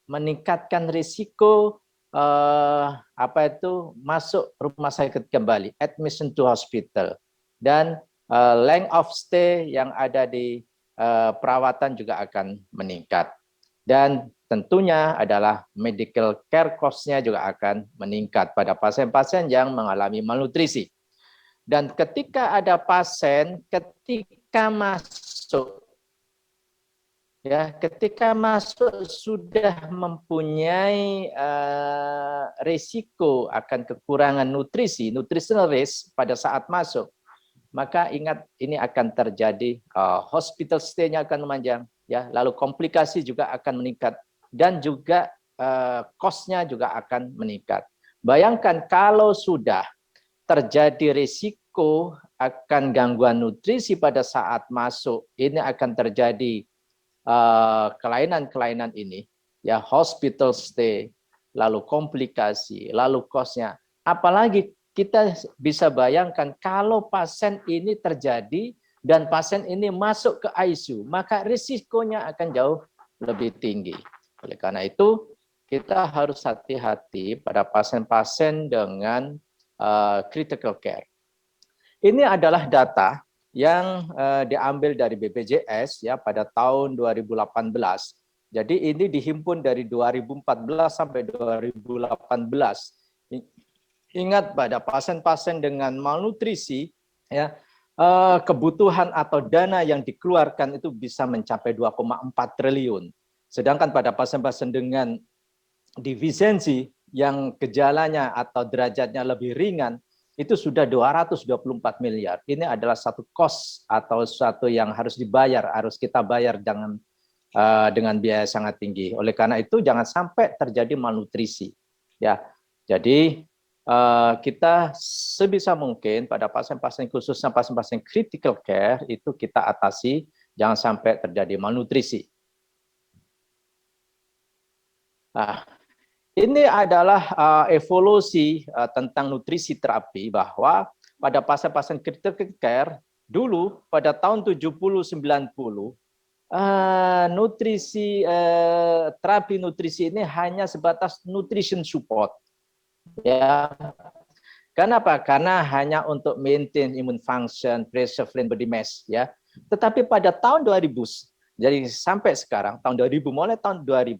meningkatkan risiko masuk rumah sakit kembali, admission to hospital, dan length of stay yang ada di perawatan juga akan meningkat. Dan tentunya adalah medical care cost-nya juga akan meningkat pada pasien-pasien yang mengalami malnutrisi. Dan ketika ada pasien ketika masuk, ya, ketika masuk sudah mempunyai risiko akan kekurangan nutrisi, nutritional risk pada saat masuk, maka ingat ini akan terjadi hospital stay-nya akan memanjang, ya, lalu komplikasi juga akan meningkat dan juga cost-nya juga akan meningkat. Bayangkan kalau sudah terjadi risiko akan gangguan nutrisi pada saat masuk, ini akan terjadi kelainan-kelainan ini, ya hospital stay, lalu komplikasi, lalu cost-nya. Apalagi kita bisa bayangkan kalau pasien ini terjadi dan pasien ini masuk ke ICU, maka risikonya akan jauh lebih tinggi. Oleh karena itu, kita harus hati-hati pada pasien-pasien dengan critical care. Ini adalah data yang diambil dari BPJS ya pada tahun 2018. Jadi ini dihimpun dari 2014 sampai 2018. Ingat pada pasien-pasien dengan malnutrisi ya kebutuhan atau dana yang dikeluarkan itu bisa mencapai 2,4 triliun. Sedangkan pada pasien-pasien dengan defisiensi yang gejalanya atau derajatnya lebih ringan itu sudah 224 miliar. Ini adalah satu cost atau sesuatu yang harus dibayar, harus kita bayar dengan biaya sangat tinggi. Oleh karena itu jangan sampai terjadi malnutrisi. Ya, jadi kita sebisa mungkin pada pasien-pasien khususnya pasien-pasien critical care itu kita atasi, jangan sampai terjadi malnutrisi. Nah, ini adalah evolusi tentang nutrisi terapi bahwa pada pasien-pasien critical care dulu pada tahun 70-90 terapi nutrisi ini hanya sebatas nutrition support. Ya. Kenapa? Karena hanya untuk maintain immune function, preserve lean body mass ya. Tetapi pada tahun 2000 jadi sampai sekarang tahun 2000 mulai tahun 2000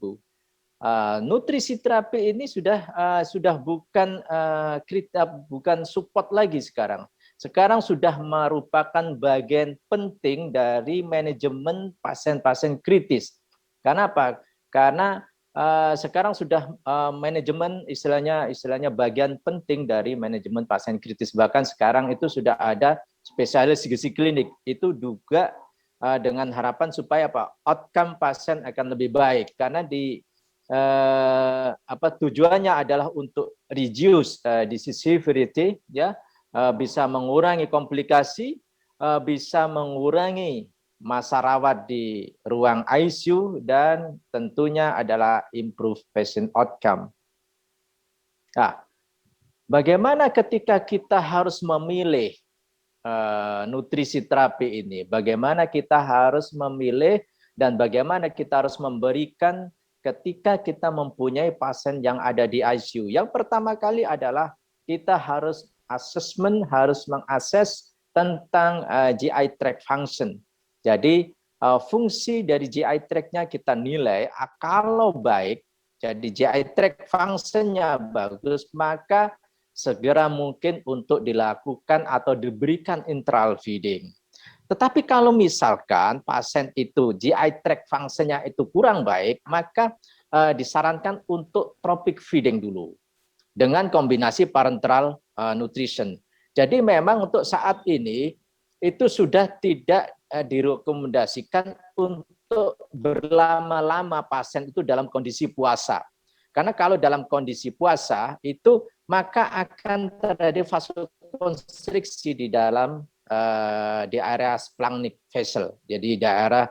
nutrisi terapi ini sudah bukan support lagi sekarang. Sekarang sudah merupakan bagian penting dari manajemen pasien-pasien kritis. Karena apa? Karena sekarang sudah manajemen istilahnya bagian penting dari manajemen pasien kritis. Bahkan sekarang itu sudah ada spesialis gizi klinik. Itu juga dengan harapan supaya outcome pasien akan lebih baik. Karena tujuannya adalah untuk reduce disease severity ya, bisa mengurangi komplikasi, bisa mengurangi masa rawat di ruang ICU dan tentunya adalah improve patient outcome. Nah, bagaimana ketika kita harus memilih nutrisi terapi ini? Bagaimana kita harus memilih dan bagaimana kita harus memberikan ketika kita mempunyai pasien yang ada di ICU. Yang pertama kali adalah kita harus assessment, harus mengakses tentang GI tract function. Jadi fungsi dari GI tract-nya kita nilai, kalau baik, jadi GI tract function-nya bagus, maka segera mungkin untuk dilakukan atau diberikan enteral feeding. Tetapi kalau misalkan pasien itu GI tract function-nya itu kurang baik, maka disarankan untuk tropic feeding dulu dengan kombinasi parenteral nutrition. Jadi memang untuk saat ini itu sudah tidak direkomendasikan untuk berlama-lama pasien itu dalam kondisi puasa. Karena kalau dalam kondisi puasa itu maka akan terjadi vasokonstriksi di dalam di area splanchnic vessel. Jadi daerah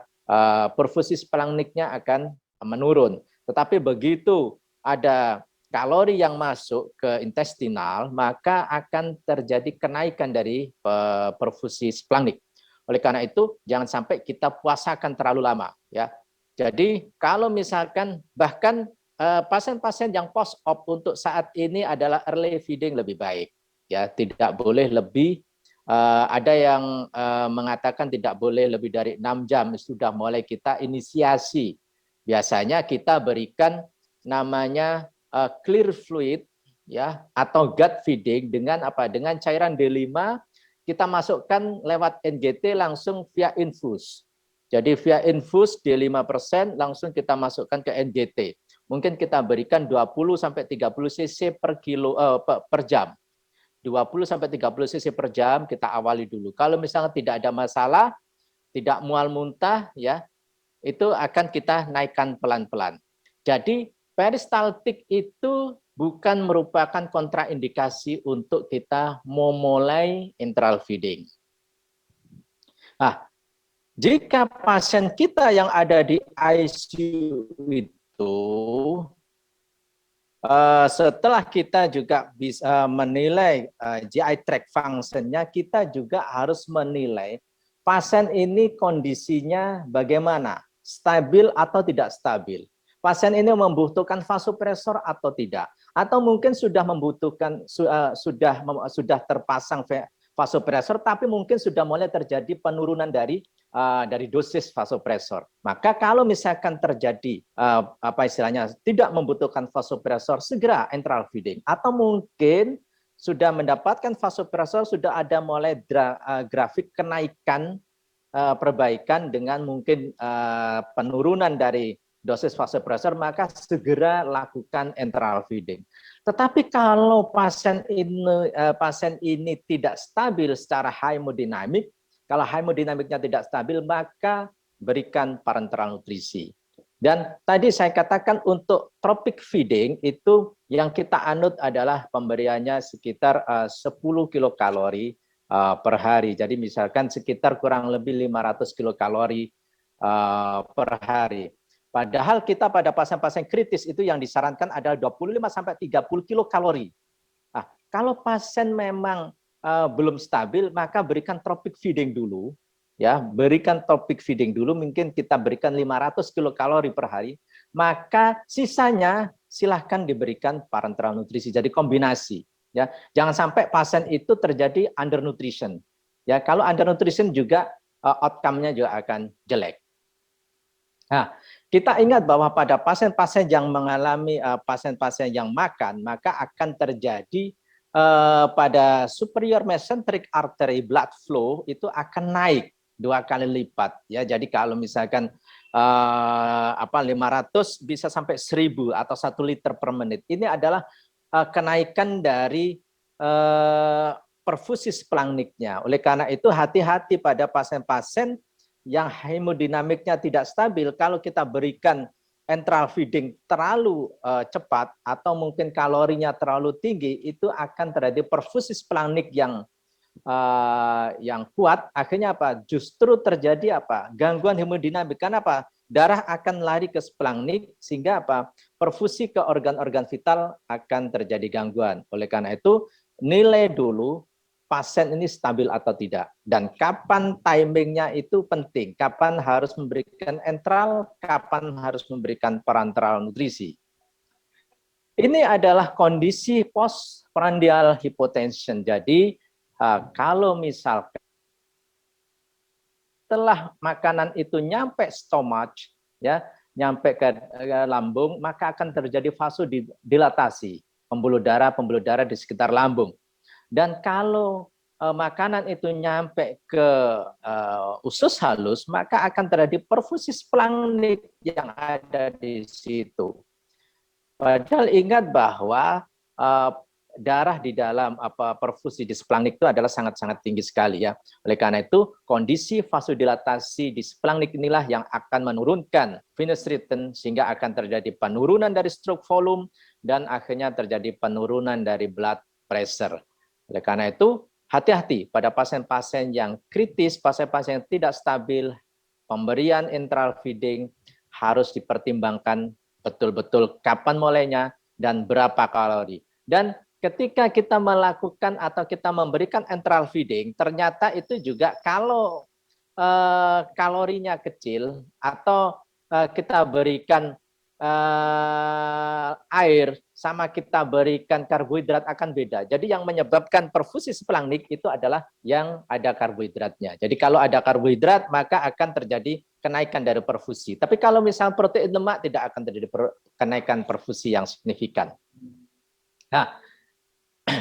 perfusi splanchnicnya akan menurun. Tetapi begitu ada kalori yang masuk ke intestinal, maka akan terjadi kenaikan dari perfusi splanchnic. Oleh karena itu, jangan sampai kita puasakan terlalu lama. Ya. Jadi kalau misalkan bahkan pasien-pasien yang post-op untuk saat ini adalah early feeding lebih baik. Ya, tidak boleh lebih. Ada yang mengatakan tidak boleh lebih dari 6 jam sudah mulai kita inisiasi. Biasanya kita berikan namanya clear fluid ya atau gut feeding dengan apa? Dengan cairan D5 kita masukkan lewat NGT langsung via infus. Jadi via infus D5% langsung kita masukkan ke NGT. Mungkin kita berikan 20 sampai 30 cc per jam. 20 sampai 30 cc per jam kita awali dulu. Kalau misalnya tidak ada masalah, tidak mual muntah ya, itu akan kita naikkan pelan-pelan. Jadi peristaltik itu bukan merupakan kontraindikasi untuk kita memulai enteral feeding. Nah, jika pasien kita yang ada di ICU itu setelah kita juga bisa menilai GI tract function-nya, kita juga harus menilai pasien ini kondisinya bagaimana, stabil atau tidak stabil. Pasien ini membutuhkan vasopresor atau tidak, atau mungkin sudah membutuhkan sudah terpasang vasopresor, tapi mungkin sudah mulai terjadi penurunan dari dosis vasopresor. Maka kalau misalkan terjadi apa istilahnya tidak membutuhkan vasopresor, segera enteral feeding. Atau mungkin sudah mendapatkan vasopresor, sudah ada mulai grafik kenaikan perbaikan dengan mungkin penurunan dari dosis vasopresor, maka segera lakukan enteral feeding. Tetapi kalau pasien ini tidak stabil secara hemodinamik, kalau hemodinamiknya tidak stabil, maka berikan parenteral nutrisi. Dan tadi saya katakan untuk tropic feeding itu yang kita anut adalah pemberiannya sekitar 10 kilokalori per hari. Jadi misalkan sekitar kurang lebih 500 kilokalori per hari. Padahal kita pada pasien-pasien kritis itu yang disarankan adalah 25-30 kilokalori. Nah, kalau pasien memang belum stabil, maka berikan tropic feeding dulu. Ya, berikan tropic feeding dulu, mungkin kita berikan 500 kilokalori per hari, maka sisanya silahkan diberikan parenteral nutrisi. Jadi kombinasi. Ya, jangan sampai pasien itu terjadi undernutrition. Ya, kalau undernutrition juga outcome-nya juga akan jelek. Nah, kita ingat bahwa pada pasien-pasien yang mengalami pasien-pasien yang makan, maka akan terjadi pada superior mesenteric artery blood flow itu akan naik 2 kali lipat. Ya, jadi kalau misalkan 500 bisa sampai 1000 atau 1 liter per menit. Ini adalah kenaikan dari perfusi splangniknya. Oleh karena itu hati-hati pada pasien-pasien yang hemodinamiknya tidak stabil. Kalau kita berikan enteral feeding terlalu cepat atau mungkin kalorinya terlalu tinggi, itu akan terjadi perfusi splangnik yang kuat. Akhirnya apa? Justru terjadi apa? Gangguan hemodinamik. Karena apa? Darah akan lari ke splangnik sehingga apa? Perfusi ke organ-organ vital akan terjadi gangguan. Oleh karena itu, nilai dulu pasien ini stabil atau tidak. Dan kapan timingnya itu penting. Kapan harus memberikan enteral, kapan harus memberikan parenteral nutrisi. Ini adalah kondisi postprandial hypotension. Jadi kalau misalkan setelah makanan itu nyampe stomach, ya, nyampe ke lambung, maka akan terjadi vasodilatasi, pembuluh darah di sekitar lambung. Dan kalau makanan itu nyampe ke usus halus, maka akan terjadi perfusi splangnik yang ada di situ. Padahal ingat bahwa darah di dalam perfusi di splangnik itu adalah sangat-sangat tinggi sekali ya. Oleh karena itu, kondisi vasodilatasi di splangnik inilah yang akan menurunkan venous rhythm sehingga akan terjadi penurunan dari stroke volume dan akhirnya terjadi penurunan dari blood pressure. Oleh karena itu, hati-hati pada pasien-pasien yang kritis, pasien-pasien yang tidak stabil, pemberian enteral feeding harus dipertimbangkan betul-betul kapan mulainya dan berapa kalori. Dan ketika kita melakukan atau kita memberikan enteral feeding, ternyata itu juga kalau kalorinya kecil atau kita berikan air sama kita berikan karbohidrat akan beda. Jadi yang menyebabkan perfusi splangnik itu adalah yang ada karbohidratnya. Jadi kalau ada karbohidrat maka akan terjadi kenaikan dari perfusi. Tapi kalau misal protein lemak tidak akan terjadi kenaikan perfusi yang signifikan. Nah,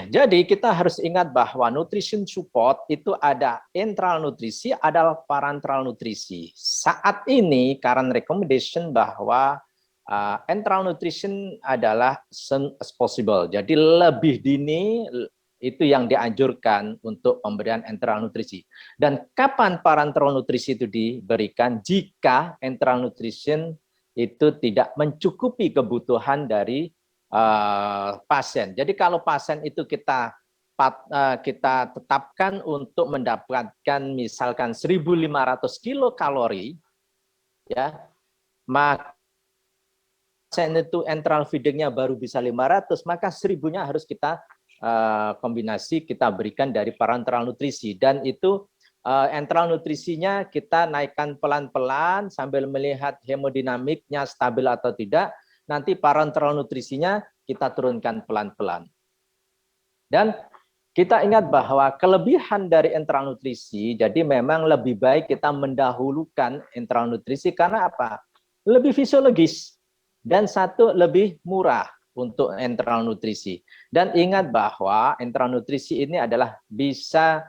jadi kita harus ingat bahwa nutrition support itu ada enteral nutrisi, ada parenteral nutrisi. Saat ini current recommendation bahwa enteral nutrition adalah soon as possible. Jadi lebih dini itu yang dianjurkan untuk pemberian enteral nutrisi. Dan kapan parenteral nutrisi itu diberikan? Jika enteral nutrition itu tidak mencukupi kebutuhan dari pasien. Jadi kalau pasien itu kita kita tetapkan untuk mendapatkan misalkan 1.500 kilokalori, ya, maka itu enteral feedingnya baru bisa 500, maka 1.000-nya harus kita kombinasi, kita berikan dari parenteral nutrisi. Dan itu enteral nutrisinya kita naikkan pelan-pelan sambil melihat hemodinamiknya stabil atau tidak. Nanti parenteral nutrisinya kita turunkan pelan-pelan. Dan kita ingat bahwa kelebihan dari enteral nutrisi, jadi memang lebih baik kita mendahulukan enteral nutrisi karena apa? Lebih fisiologis. Dan satu, lebih murah untuk enteral nutrisi. Dan ingat bahwa enteral nutrisi ini adalah bisa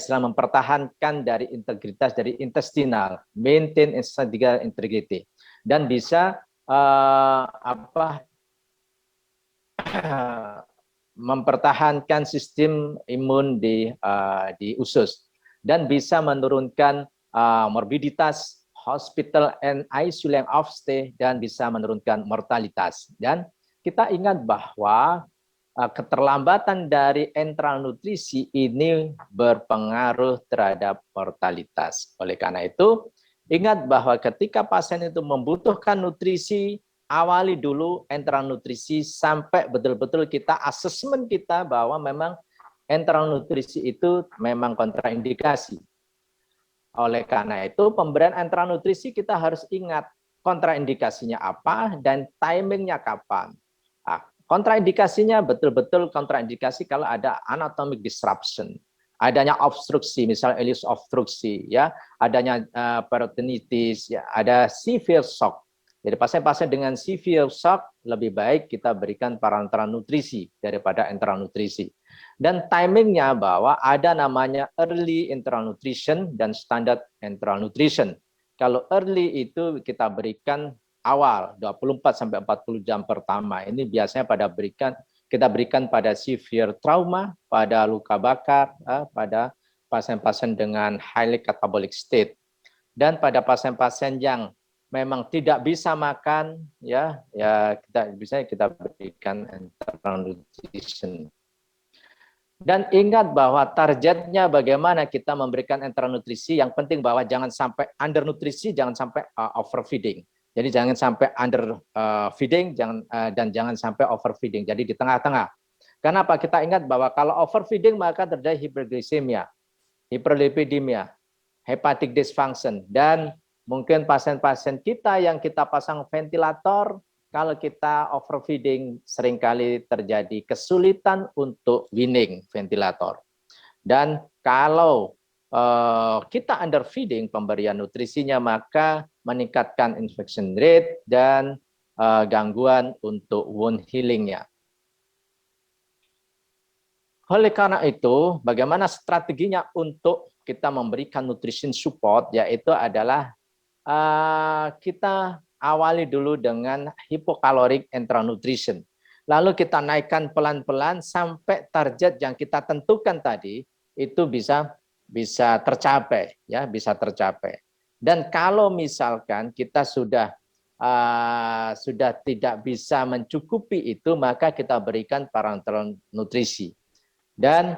mempertahankan dari integritas dari intestinal, maintain intestinal integrity, dan bisa mempertahankan sistem imun di usus, dan bisa menurunkan morbiditas hospital and ICU length of stay, dan bisa menurunkan mortalitas. Dan kita ingat bahwa keterlambatan dari enteral nutrisi ini berpengaruh terhadap mortalitas. Oleh karena itu, ingat bahwa ketika pasien itu membutuhkan nutrisi, awali dulu enteral nutrisi sampai betul-betul kita asesmen kita bahwa memang enteral nutrisi itu memang kontraindikasi. Oleh karena itu, pemberian enteral nutrisi kita harus ingat kontraindikasinya apa dan timingnya kapan. Nah, kontraindikasinya betul-betul kontraindikasi kalau ada anatomic disruption, adanya obstruksi, misalnya ileus obstruksi, ya, adanya peritonitis, ya, ada severe shock. Jadi pasien-pasien dengan severe shock lebih baik kita berikan parenteral nutrisi daripada enteral nutrisi. Dan timingnya bahwa ada namanya early enteral nutrition dan standard enteral nutrition. Kalau early itu kita berikan awal 24-40 jam pertama. Ini biasanya kita berikan pada severe trauma, pada luka bakar, pada pasien-pasien dengan highly catabolic state. Dan pada pasien-pasien yang memang tidak bisa makan, ya kita berikan enteral nutrition. Dan ingat bahwa targetnya bagaimana kita memberikan enteral nutrisi, yang penting bahwa jangan sampai undernutrisi, jangan sampai overfeeding. Jadi jangan sampai under feeding, dan jangan sampai overfeeding. Jadi di tengah-tengah. Kenapa? Kita ingat bahwa kalau overfeeding maka terjadi hipergliksemia, hiperlipidemia, hepatic dysfunction, dan mungkin pasien-pasien kita yang kita pasang ventilator, kalau kita overfeeding seringkali terjadi kesulitan untuk weaning ventilator. Dan kalau kita underfeeding pemberian nutrisinya, maka meningkatkan infection rate dan gangguan untuk wound healingnya. Oleh karena itu, bagaimana strateginya untuk kita memberikan nutrition support, yaitu adalah kita awali dulu dengan hypocaloric enteral nutrition. Lalu kita naikkan pelan-pelan sampai target yang kita tentukan tadi itu bisa tercapai, ya, bisa tercapai. Dan kalau misalkan kita sudah tidak bisa mencukupi itu, maka kita berikan parenteral nutrisi. Dan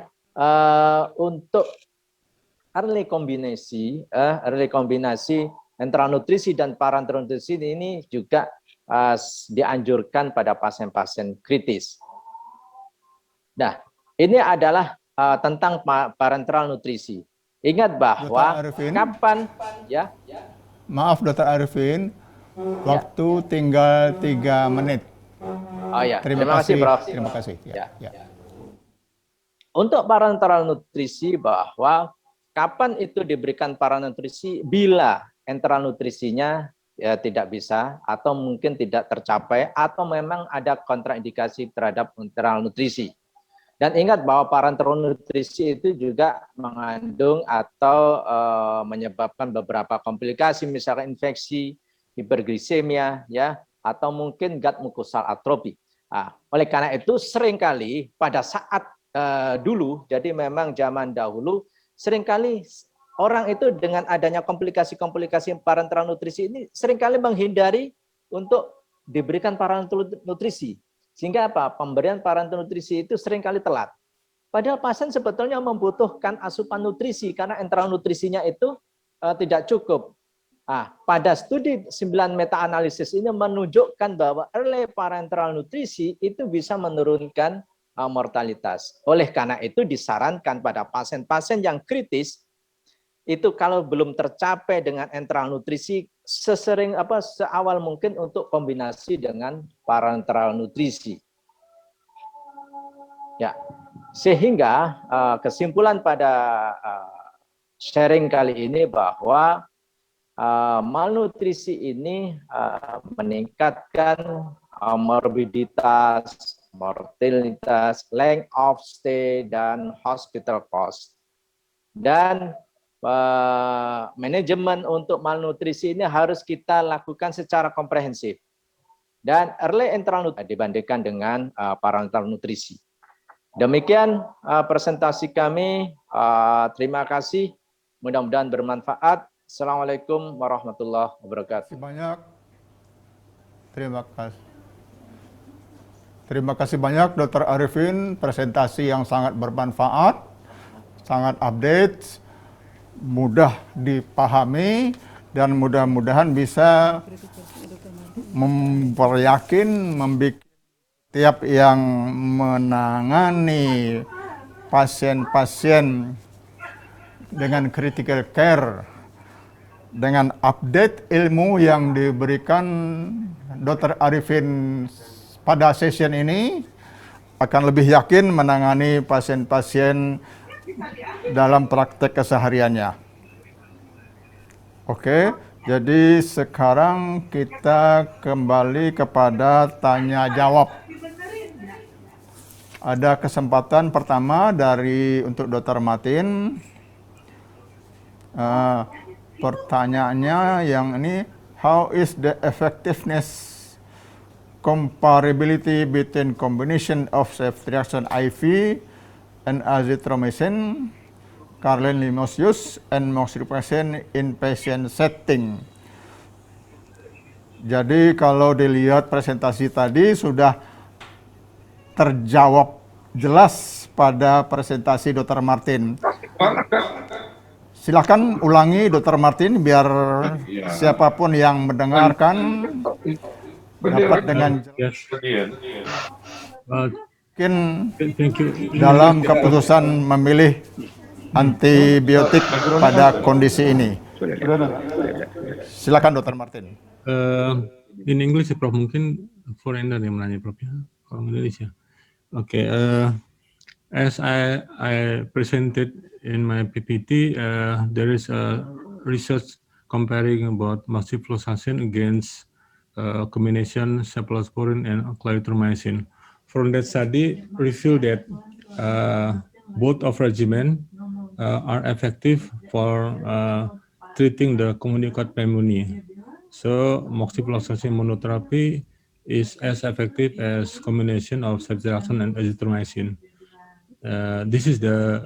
untuk early kombinasi enteral nutrisi dan parenteral nutrisi ini juga dianjurkan pada pasien-pasien kritis. Nah, ini adalah tentang parenteral nutrisi. Ingat bahwa kapan, ya? Maaf Dr. Arifin, waktu tinggal 3 menit. Oh ya, Terima kasih, Prof. Terima kasih. Ya. Untuk parenteral nutrisi, bahwa kapan itu diberikan parenteral nutrisi bila enteral nutrisinya ya tidak bisa atau mungkin tidak tercapai atau memang ada kontraindikasi terhadap enteral nutrisi. Dan ingat bahwa parenteral nutrisi itu juga mengandung atau menyebabkan beberapa komplikasi, misalnya infeksi, hipergliksemia, ya, atau mungkin gut mucosal atrofi. Nah, oleh karena itu seringkali pada saat dulu, jadi memang zaman dahulu seringkali orang itu dengan adanya komplikasi-komplikasi parenteral nutrisi ini seringkali menghindari untuk diberikan parenteral nutrisi. Sehingga apa? Pemberian parenteral nutrisi itu seringkali telat. Padahal pasien sebetulnya membutuhkan asupan nutrisi karena enteral nutrisinya itu tidak cukup. Nah, pada studi 9 meta-analisis ini menunjukkan bahwa early parenteral nutrisi itu bisa menurunkan mortalitas. Oleh karena itu disarankan pada pasien-pasien yang kritis itu kalau belum tercapai dengan enteral nutrisi seawal mungkin untuk kombinasi dengan parenteral nutrisi. Ya. Sehingga kesimpulan pada sharing kali ini bahwa malnutrisi ini meningkatkan morbiditas, mortalitas, length of stay, dan hospital cost. Dan manajemen untuk malnutrisi ini harus kita lakukan secara komprehensif. Dan early enteral nutrisi dibandingkan dengan parenteral nutrisi. Demikian presentasi kami. Terima kasih. Mudah-mudahan bermanfaat. Assalamualaikum warahmatullahi wabarakatuh. Banyak. Terima kasih banyak Dr. Arifin, presentasi yang sangat bermanfaat, sangat update, mudah dipahami, dan mudah-mudahan bisa memperyakin, membuat tiap yang menangani pasien-pasien dengan critical care, dengan update ilmu yang diberikan Dr. Arifin pada session ini, akan lebih yakin menangani pasien-pasien dalam praktek kesehariannya. Oke, jadi sekarang kita kembali kepada tanya jawab. Ada kesempatan pertama untuk Dr. Martin. Pertanyaannya yang ini, how is the effectiveness comparability between combination of ceftriaxone IV and azithromycin, Carlin Limosius, and moxifloxacin in patient setting? Jadi kalau dilihat presentasi tadi sudah terjawab jelas pada presentasi Dr. Martin. Silakan ulangi Dr. Martin biar siapapun yang mendengarkan dapat dengan jelas. Mungkin dalam keputusan memilih antibiotik pada kondisi ini. Silakan Dr. Martin. In English, Prof, mungkin foreigner yang menanya, Prof, ya, orang Indonesia. Okay, as I presented in my PPT, there is a research comparing about moxifloxacin against combination cephalosporin and clarithromycin. From that study, revealed that both of regimen are effective for treating the communicable pneumonia. So moxifloxacin monotherapy is as effective as combination of ceftriaxone and azithromycin. This is the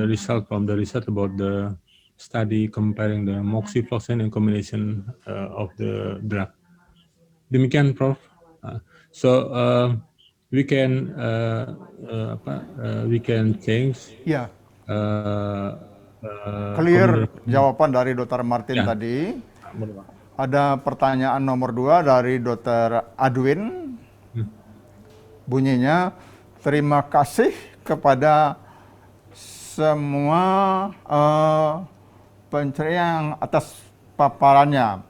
result from the research about the study comparing the moxifloxacin and combination of the drug. Demikian, Prof. We can change. Ya. Clear jawaban dari Dr. Martin tadi. Ada pertanyaan nomor 2 dari Dr. Adwin. Bunyinya, terima kasih kepada semua penceriaan atas paparannya.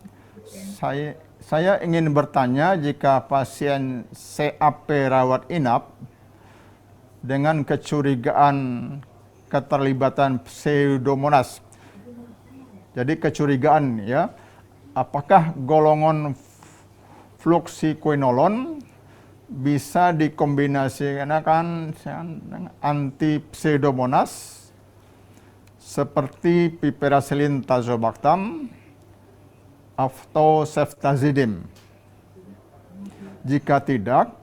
Saya ingin bertanya, jika pasien CAP rawat inap dengan kecurigaan keterlibatan Pseudomonas. Jadi kecurigaan, ya, apakah golongan fluoxetinoin bisa dikombinasikan dengan anti Pseudomonas seperti piperacillin tazobactam atau ceftazidime? Jika tidak,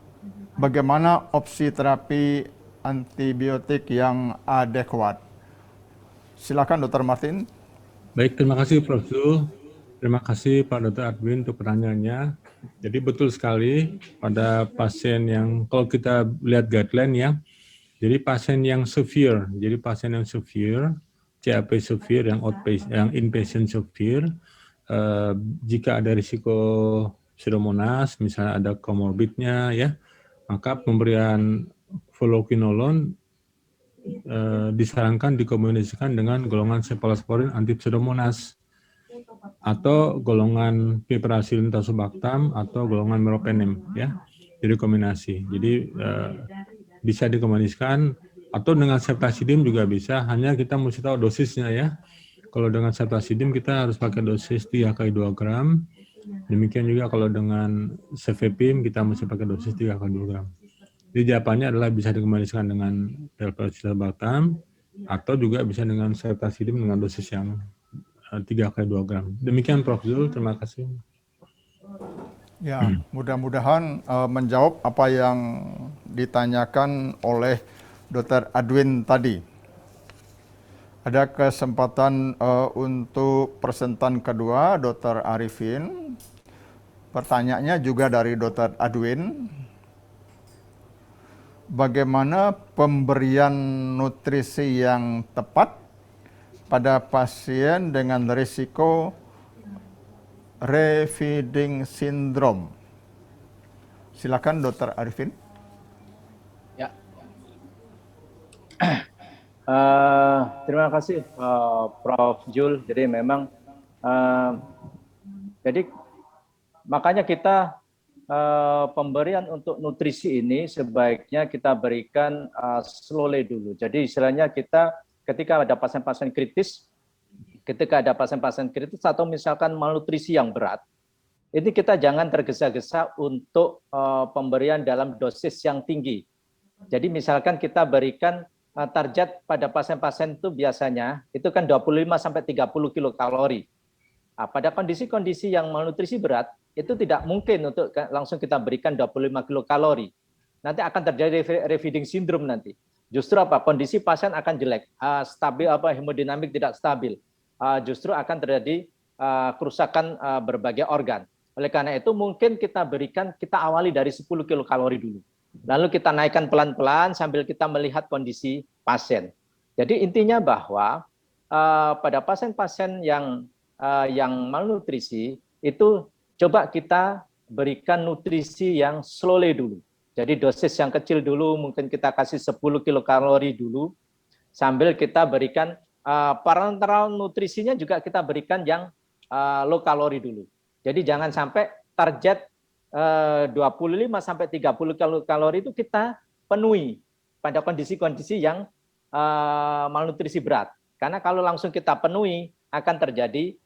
bagaimana opsi terapi antibiotik yang adekuat? Silakan Dr. Martin. Baik, terima kasih Prof. Zul. Terima kasih Pak Dr. Adwin untuk pertanyaannya. Jadi betul sekali pada pasien yang, kalau kita lihat guideline ya, jadi pasien yang severe, CAP severe, yang outpatient, yang inpatient severe, jika ada risiko pseudomonas, misalnya ada komorbidnya ya, maka pemberian fluoroquinolone disarankan dikombinasikan dengan golongan cephalosporin anti pseudomonas atau golongan piperacillin tazobactam atau golongan meropenem ya. Jadi kombinasi. Jadi bisa dikombinasikan atau dengan ceftazidime juga bisa, hanya kita mesti tahu dosisnya ya. Kalau dengan ceftazidime kita harus pakai dosis 3 kali 2 gram. Demikian juga kalau dengan cefepime kita mesti pakai dosis 3 kali 2 gram. Jadi jawabannya adalah bisa dikombinasikan dengan piperacillin atau juga bisa dengan ceftazidime dengan dosis yang 3 kali 2 gram. Demikian Prof. Zul, terima kasih. Ya, mudah-mudahan menjawab apa yang ditanyakan oleh Dr. Adwin tadi. Ada kesempatan untuk presentan kedua, Dr. Arifin. Pertanyaannya juga dari Dr. Adwin. Bagaimana pemberian nutrisi yang tepat pada pasien dengan risiko refeeding syndrome? Silakan Dr. Arifin. Ya. Terima kasih Prof. Jul. Jadi memang jadi makanya kita pemberian untuk nutrisi ini sebaiknya kita berikan slowly dulu. Jadi istilahnya kita ketika ada pasien-pasien kritis, atau misalkan malnutrisi yang berat, ini kita jangan tergesa-gesa untuk pemberian dalam dosis yang tinggi. Jadi misalkan kita berikan target pada pasien-pasien itu biasanya itu kan 25-30 kilokalori. Nah, pada kondisi-kondisi yang malnutrisi berat, itu tidak mungkin untuk langsung kita berikan 25 kilokalori. Nanti akan terjadi refeeding syndrome nanti. Justru apa? Kondisi pasien akan jelek, stabil hemodinamik tidak stabil. Justru akan terjadi kerusakan berbagai organ. Oleh karena itu mungkin kita awali dari 10 kilokalori dulu. Lalu kita naikkan pelan-pelan sambil kita melihat kondisi pasien. Jadi intinya bahwa pada pasien-pasien yang malnutrisi itu coba kita berikan nutrisi yang slowly dulu. Jadi dosis yang kecil dulu, mungkin kita kasih 10 kilokalori dulu, sambil kita berikan parenteral nutrisinya juga kita berikan yang low kalori dulu. Jadi jangan sampai target 25-30 kalori itu kita penuhi pada kondisi-kondisi yang malnutrisi berat. Karena kalau langsung kita penuhi akan terjadi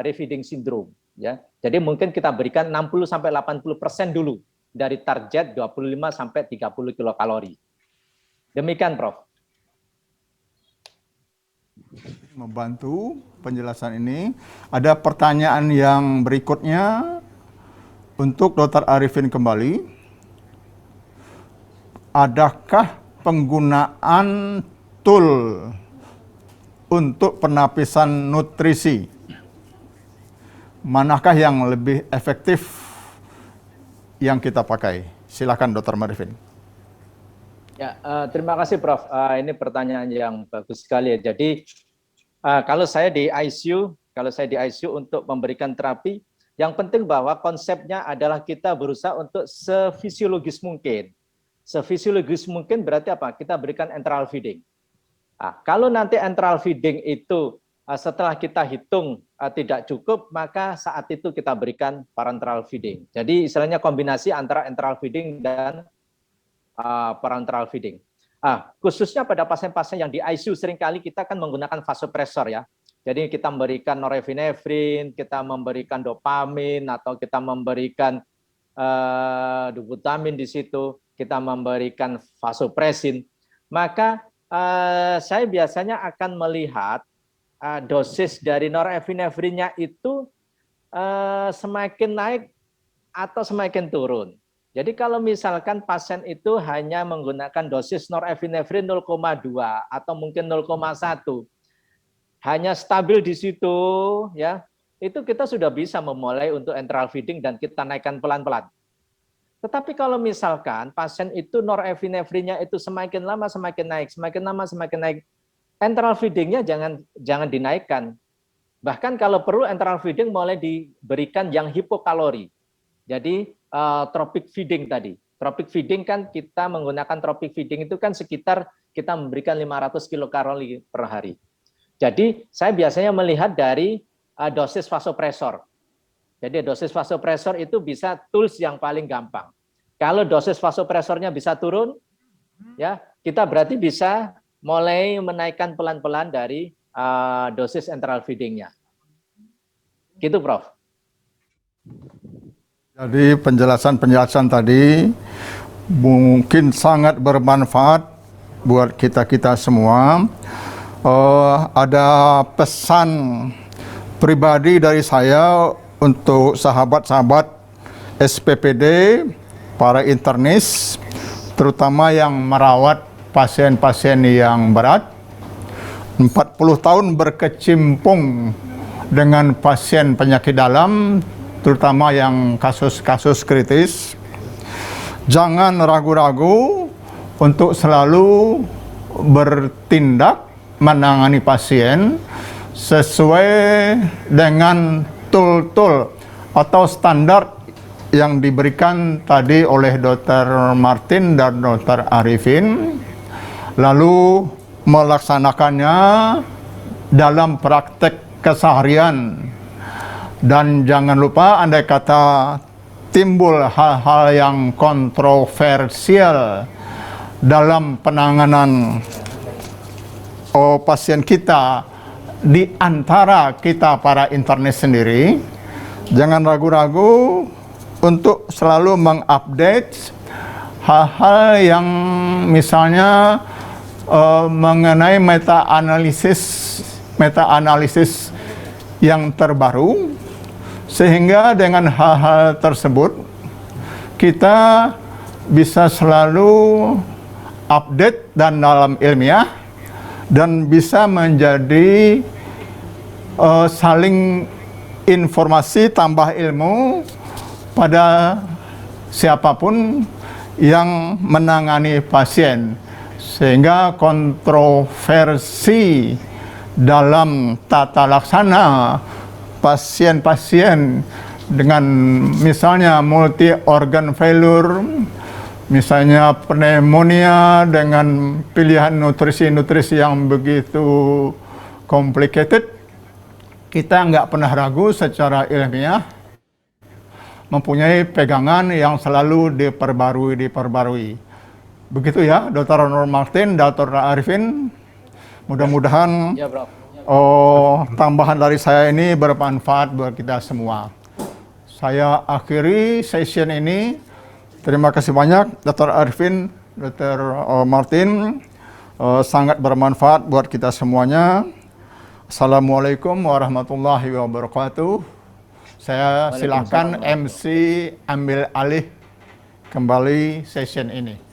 refeeding syndrome. Ya, jadi mungkin kita berikan 60-80% dulu dari target 25-30 kilokalori. Demikian, Prof. Membantu penjelasan ini. Ada pertanyaan yang berikutnya untuk Dr. Arifin kembali. Adakah penggunaan tool untuk penapisan nutrisi? Manakah yang lebih efektif yang kita pakai? Silakan Dr. Arifin. Ya, terima kasih Prof. Ini pertanyaan yang bagus sekali ya. Jadi kalau saya di ICU untuk memberikan terapi, yang penting bahwa konsepnya adalah kita berusaha untuk sefisiologis mungkin. Sefisiologis mungkin berarti apa? Kita berikan enteral feeding. Kalau nanti enteral feeding itu setelah kita hitung tidak cukup, maka saat itu kita berikan parenteral feeding. Jadi istilahnya kombinasi antara enteral feeding dan parenteral feeding. Khususnya pada pasien-pasien yang di ICU seringkali kita kan menggunakan vasopresor ya. Jadi kita memberikan norepinefrin, kita memberikan dopamin, atau kita memberikan dubutamin di situ, kita memberikan vasopresin. Maka saya biasanya akan melihat dosis dari norepinefrinnya itu semakin naik atau semakin turun. Jadi kalau misalkan pasien itu hanya menggunakan dosis norepinefrin 0,2 atau mungkin 0,1, hanya stabil di situ ya, itu kita sudah bisa memulai untuk enteral feeding dan kita naikkan pelan-pelan. Tetapi kalau misalkan pasien itu norepinefrinnya itu semakin lama semakin naik, semakin lama semakin naik, enteral feedingnya jangan dinaikkan. Bahkan kalau perlu enteral feeding mulai diberikan yang hipokalori. Jadi tropic feeding tadi. Tropic feeding kan kita menggunakan tropic feeding itu kan sekitar kita memberikan 500 kilokalori per hari. Jadi saya biasanya melihat dari dosis vasopresor. Jadi dosis vasopresor itu bisa tools yang paling gampang. Kalau dosis vasopresornya bisa turun, ya kita berarti bisa mulai menaikkan pelan-pelan dari dosis enteral feedingnya. Gitu, Prof. Jadi penjelasan-penjelasan tadi mungkin sangat bermanfaat buat kita-kita semua. Ada pesan pribadi dari saya untuk sahabat-sahabat SPPD, para internis, terutama yang merawat pasien-pasien yang berat. 40 tahun berkecimpung dengan pasien penyakit dalam, terutama yang kasus-kasus kritis. Jangan ragu-ragu untuk selalu bertindak menangani pasien sesuai dengan tool-tool atau standar yang diberikan tadi oleh Dr. Martin dan Dr. Arifin, lalu melaksanakannya dalam praktek keseharian. Dan jangan lupa, andai kata timbul hal-hal yang kontroversial dalam penanganan pasien kita di antara kita para internis sendiri, jangan ragu-ragu untuk selalu mengupdate hal-hal yang misalnya mengenai meta-analisis yang terbaru, sehingga dengan hal-hal tersebut kita bisa selalu update dan dalam ilmiah, dan bisa menjadi saling informasi tambah ilmu pada siapapun yang menangani pasien, sehingga kontroversi dalam tata laksana pasien-pasien dengan misalnya multi organ failure, misalnya pneumonia dengan pilihan nutrisi-nutrisi yang begitu complicated, kita nggak pernah ragu secara ilmiah mempunyai pegangan yang selalu diperbarui. Begitu ya, Dr. Nur Martin, Dr. Arifin. Mudah-mudahan Ya, Bro. Tambahan dari saya ini bermanfaat buat kita semua. Saya akhiri session ini. Terima kasih banyak Dr. Arifin, Dr. Martin. Sangat bermanfaat buat kita semuanya. Assalamualaikum warahmatullahi wabarakatuh. Saya silakan MC ambil alih kembali session ini.